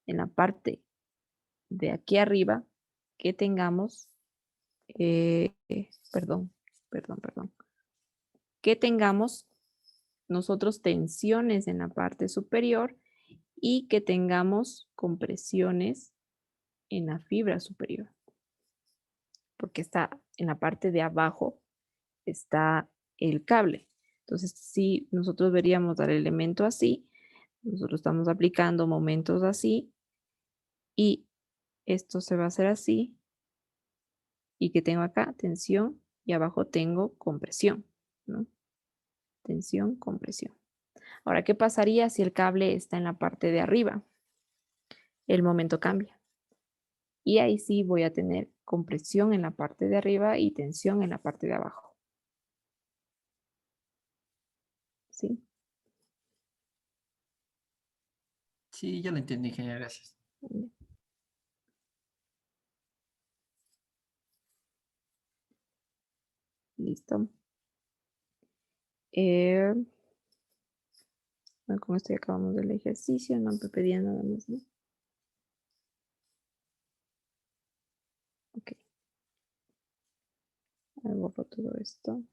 en la parte de aquí arriba, que tengamos, perdón, que tengamos nosotros tensiones en la parte superior y que tengamos compresiones en la fibra superior, porque está en la parte de abajo, está el cable. Entonces, si nosotros veríamos al elemento así, nosotros estamos aplicando momentos así y esto se va a hacer así ¿Y qué tengo acá? Tensión y abajo tengo compresión, ¿no? Tensión, compresión. Ahora, ¿qué pasaría si el cable está en la parte de arriba? El momento cambia. Y ahí sí voy a tener compresión en la parte de arriba y tensión en la parte de abajo. ¿Sí? Sí, ya lo entendí, ingeniero, gracias. Bien. Listo. Bueno, con esto ya acabamos del ejercicio, no me pedía nada más, ¿no? Ok. Ahora borro todo esto.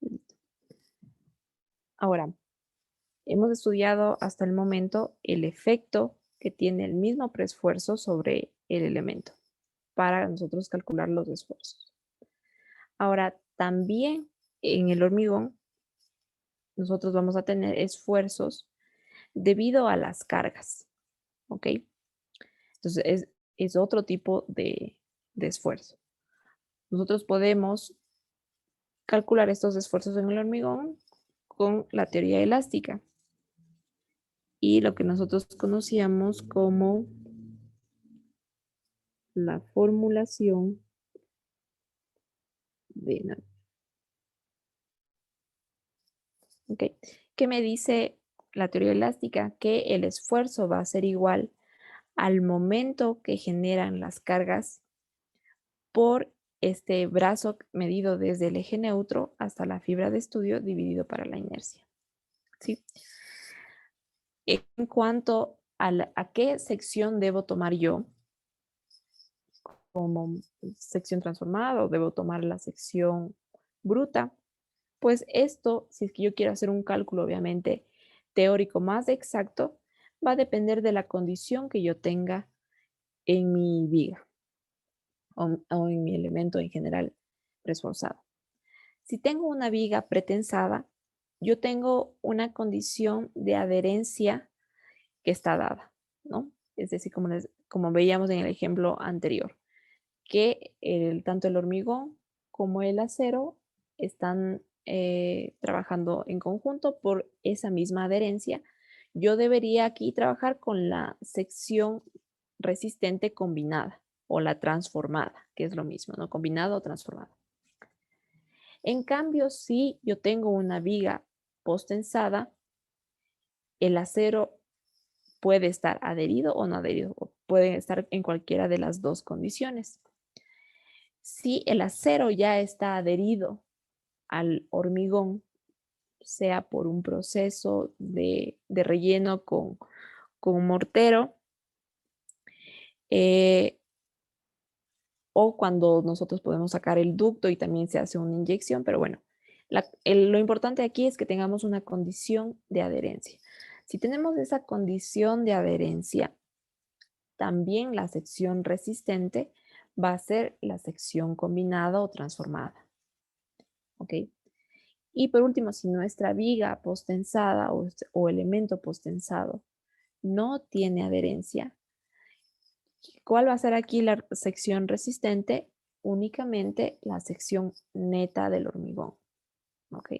Listo. Ahora, hemos estudiado hasta el momento el efecto que tiene el mismo preesfuerzo sobre el elemento para nosotros calcular los esfuerzos. Ahora, también en el hormigón, nosotros vamos a tener esfuerzos debido a las cargas, ¿ok? Entonces, es otro tipo de esfuerzo. Nosotros podemos calcular estos esfuerzos en el hormigón con la teoría elástica y lo que nosotros conocíamos como la formulación de Navier. ¿Ok? ¿Qué me dice la teoría elástica? Que el esfuerzo va a ser igual al momento que generan las cargas por este brazo medido desde el eje neutro hasta la fibra de estudio dividido para la inercia. ¿Sí? En cuanto a qué sección debo tomar yo como sección transformada o debo tomar la sección bruta, pues esto, si es que yo quiero hacer un cálculo obviamente teórico más exacto, va a depender de la condición que yo tenga en mi viga o en mi elemento en general preesforzado. Si tengo una viga pretensada, yo tengo una condición de adherencia que está dada, ¿no? Es decir, como veíamos en el ejemplo anterior, que tanto el hormigón como el acero están trabajando en conjunto por esa misma adherencia. Yo debería aquí trabajar con la sección resistente combinada o la transformada, que es lo mismo, ¿no? Combinada o transformada. En cambio, si yo tengo una viga posttensada, el acero puede estar adherido o no adherido, o puede estar en cualquiera de las dos condiciones. Si el acero ya está adherido al hormigón, sea por un proceso de relleno con mortero, o cuando nosotros podemos sacar el ducto y también se hace una inyección, pero bueno, lo importante aquí es que tengamos una condición de adherencia. Si tenemos esa condición de adherencia, también la sección resistente va a ser la sección combinada o transformada. ¿Ok? Y por último, si nuestra viga posttensada o elemento posttensado no tiene adherencia, ¿cuál va a ser aquí la sección resistente? Únicamente la sección neta del hormigón. ¿Ok?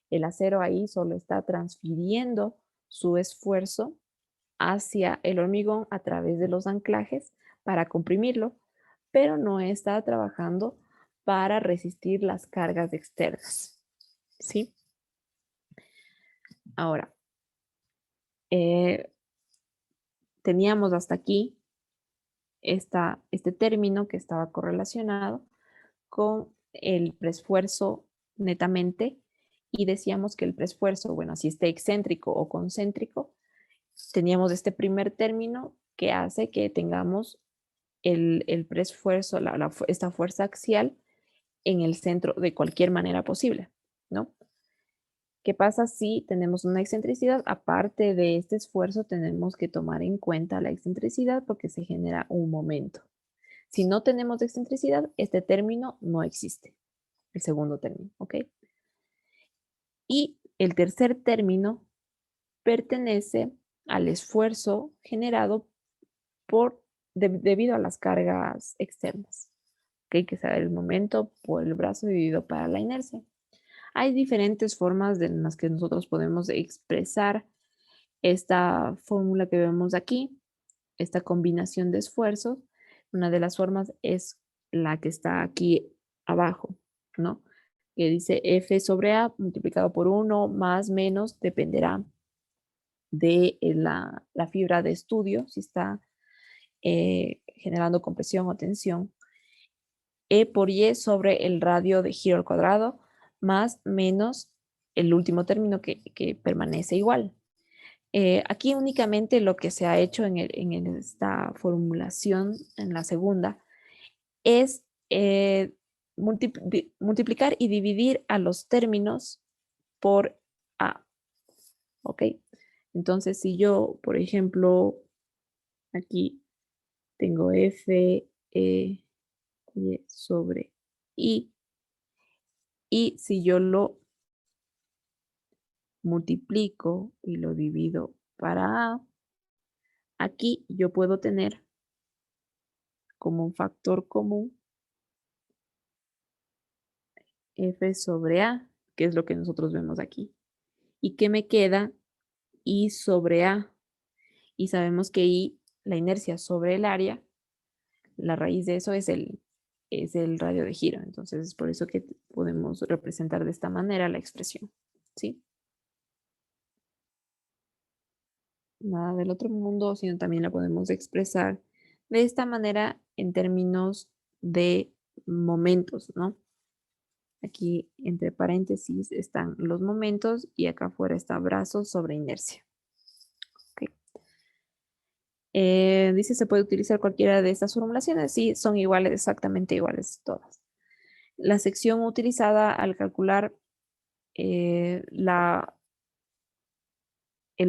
El acero ahí solo está transfiriendo su esfuerzo hacia el hormigón a través de los anclajes para comprimirlo, pero no está trabajando para resistir las cargas externas. ¿Sí? Ahora, teníamos hasta aquí este término que estaba correlacionado con el preesfuerzo netamente y decíamos que el preesfuerzo, bueno, si esté excéntrico o concéntrico, teníamos este primer término que hace que tengamos el preesfuerzo, esta fuerza axial en el centro de cualquier manera posible, ¿no? ¿Qué pasa si tenemos una excentricidad? Aparte de este esfuerzo, tenemos que tomar en cuenta la excentricidad porque se genera un momento. Si no tenemos excentricidad, este término no existe. el segundo término, ¿ok? Y el tercer término pertenece al esfuerzo generado debido a las cargas externas, ¿ok? Que sea el momento por el brazo dividido para la inercia. Hay diferentes formas en las que nosotros podemos expresar esta fórmula que vemos aquí, esta combinación de esfuerzos. Una de las formas es la que está aquí abajo, ¿no? Que dice F sobre A multiplicado por 1 más menos, dependerá de la fibra de estudio, si está generando compresión o tensión. E por Y sobre el radio de giro al cuadrado, más menos el último término que permanece igual. Aquí únicamente lo que se ha hecho en esta formulación, en la segunda, es multiplicar y dividir a los términos por A. ¿Ok? Entonces, si yo, por ejemplo, aquí tengo F, Y sobre I, y si yo lo multiplico y lo divido para A, aquí yo puedo tener como un factor común F sobre A, que es lo que nosotros vemos aquí. ¿Y qué me queda? I sobre A. Y sabemos que I, la inercia sobre el área, la raíz de eso es el radio de giro. Entonces es por eso que podemos representar de esta manera la expresión. ¿Sí? Nada del otro mundo, sino también la podemos expresar de esta manera en términos de momentos, ¿no? Aquí entre paréntesis están los momentos y acá afuera está brazos sobre inercia. Okay. Dice, ¿se puede utilizar cualquiera de estas formulaciones? Sí, son iguales, exactamente iguales todas. La sección utilizada al calcular el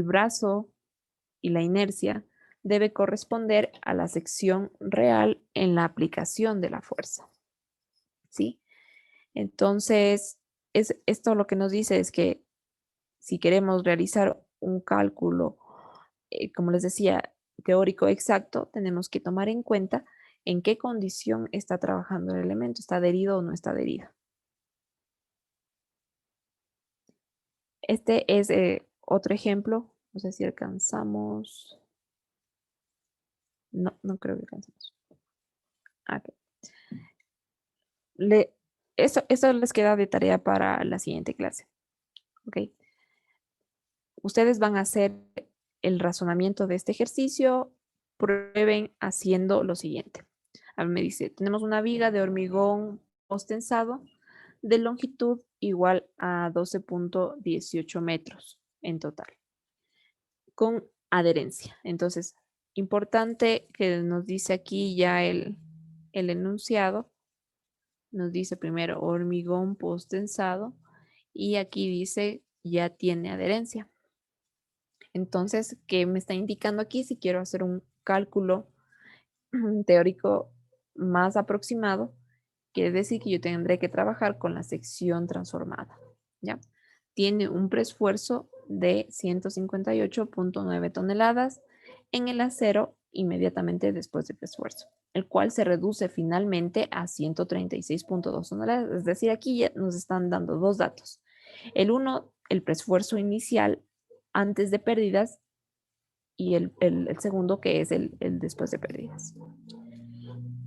brazo y la inercia debe corresponder a la sección real en la aplicación de la fuerza. ¿Sí? Entonces, esto lo que nos dice es que si queremos realizar un cálculo, como les decía, teórico exacto, tenemos que tomar en cuenta en qué condición está trabajando el elemento, está adherido o no está adherido. Este es otro ejemplo, no sé si alcanzamos. No, no creo que alcancemos. Okay. Eso les queda de tarea para la siguiente clase. Ok. Ustedes van a hacer el razonamiento de este ejercicio, prueben haciendo lo siguiente. A mí me dice, tenemos una viga de hormigón postensado de longitud igual a 12.18 metros en total, con adherencia. Entonces, importante que nos dice aquí ya el enunciado. Nos dice primero hormigón postensado y aquí dice ya tiene adherencia. Entonces, ¿qué me está indicando aquí? Si quiero hacer un cálculo teórico más aproximado, quiere decir que yo tendré que trabajar con la sección transformada. ¿Ya? Tiene un preesfuerzo de 158.9 toneladas en el acero inmediatamente después del preesfuerzo, el cual se reduce finalmente a 136.2 toneladas. Es decir, aquí ya nos están dando dos datos. El uno, el preesfuerzo inicial antes de pérdidas, y el segundo, que es el después de pérdidas.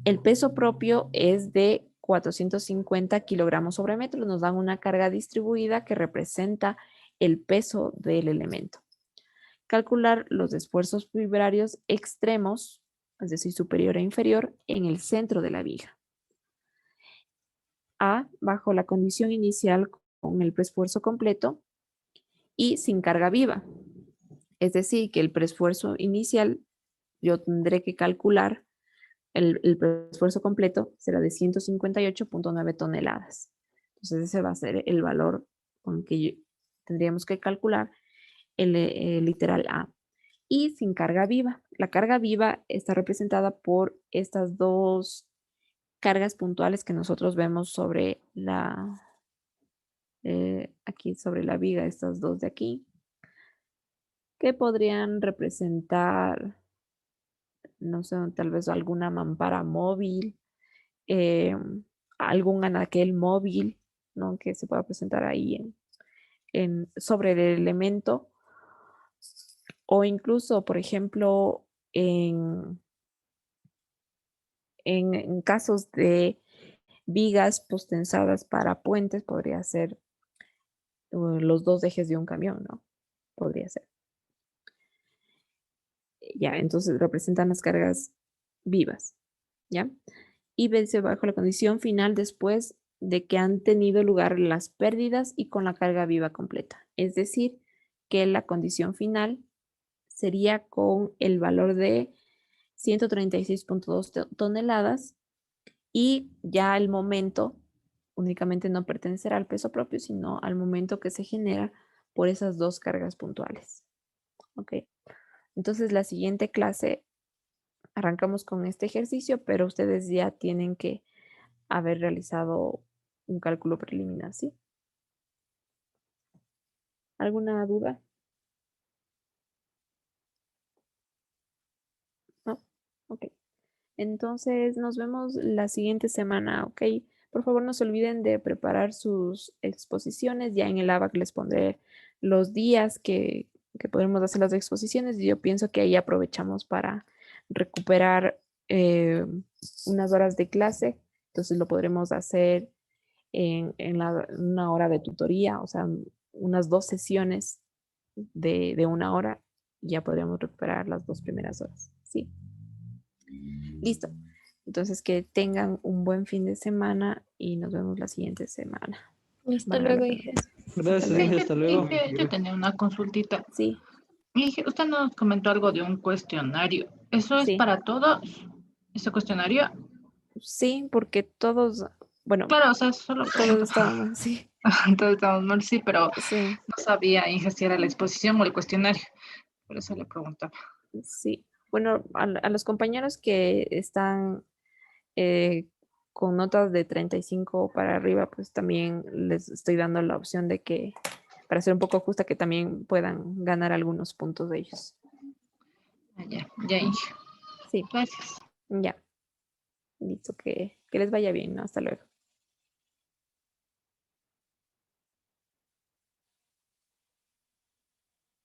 El peso propio es de 450 kilogramos sobre metro. Nos dan una carga distribuida que representa el peso del elemento. Calcular los esfuerzos fibrarios extremos, es decir, superior e inferior, en el centro de la viga. A, bajo la condición inicial con el preesfuerzo completo y sin carga viva. Es decir, que el preesfuerzo inicial yo tendré que calcular el preesfuerzo completo será de 158.9 toneladas. Entonces ese va a ser el valor con que tendríamos que calcular el literal A. Y sin carga viva. La carga viva está representada por estas dos cargas puntuales que nosotros vemos sobre la, aquí sobre la viga, estas dos de aquí, que podrían representar, no sé, tal vez alguna mampara móvil, eh, algún anaquel móvil, ¿no? Que se pueda presentar ahí sobre el elemento, o incluso, por ejemplo, en casos de vigas postensadas para puentes, podría ser los dos ejes de un camión, ¿no? Podría ser. Ya, entonces representan las cargas vivas, ¿ya? Y vence bajo la condición final después de que han tenido lugar las pérdidas y con la carga viva completa. Es decir, que la condición final sería con el valor de 136.2 toneladas y ya el momento únicamente no pertenecerá al peso propio, sino al momento que se genera por esas dos cargas puntuales. ¿Ok? Entonces, la siguiente clase arrancamos con este ejercicio, pero ustedes ya tienen que haber realizado un cálculo preliminar, ¿sí? ¿Alguna duda? ¿No? Ok. Entonces, nos vemos la siguiente semana, ¿ok? Por favor, no se olviden de preparar sus exposiciones. Ya en el ABAC les pondré los días que podremos hacer las exposiciones y yo pienso que ahí aprovechamos para recuperar unas horas de clase. Entonces, lo podremos hacer en una hora de tutoría, o sea, unas 2 sesiones de una hora. Ya podríamos recuperar las 2 primeras horas, ¿sí? Listo. Entonces, que tengan un buen fin de semana y nos vemos la siguiente semana. Hasta Van a ver luego, la hija. presentación. Gracias, luego. Inge, hasta luego. Yo tenía una consultita. Sí, Inge, usted nos comentó algo de un cuestionario. ¿Eso es sí, para todos? ¿Ese cuestionario? sí, porque todos, bueno, Claro, o sea, solo todos pregunto. estábamos, sí, Entonces estamos mal, sí, pero sí, no sabía, Inge, si era la exposición o el cuestionario. Por eso le preguntaba. sí. Bueno, a los compañeros que están eh, con notas de 35 para arriba, pues también les estoy dando la opción de que, para ser un poco justa, que también puedan ganar algunos puntos de ellos. Ah, ya, ya, Inge. Sí, Gracias. ya. Listo, que les vaya bien, ¿no? Hasta luego.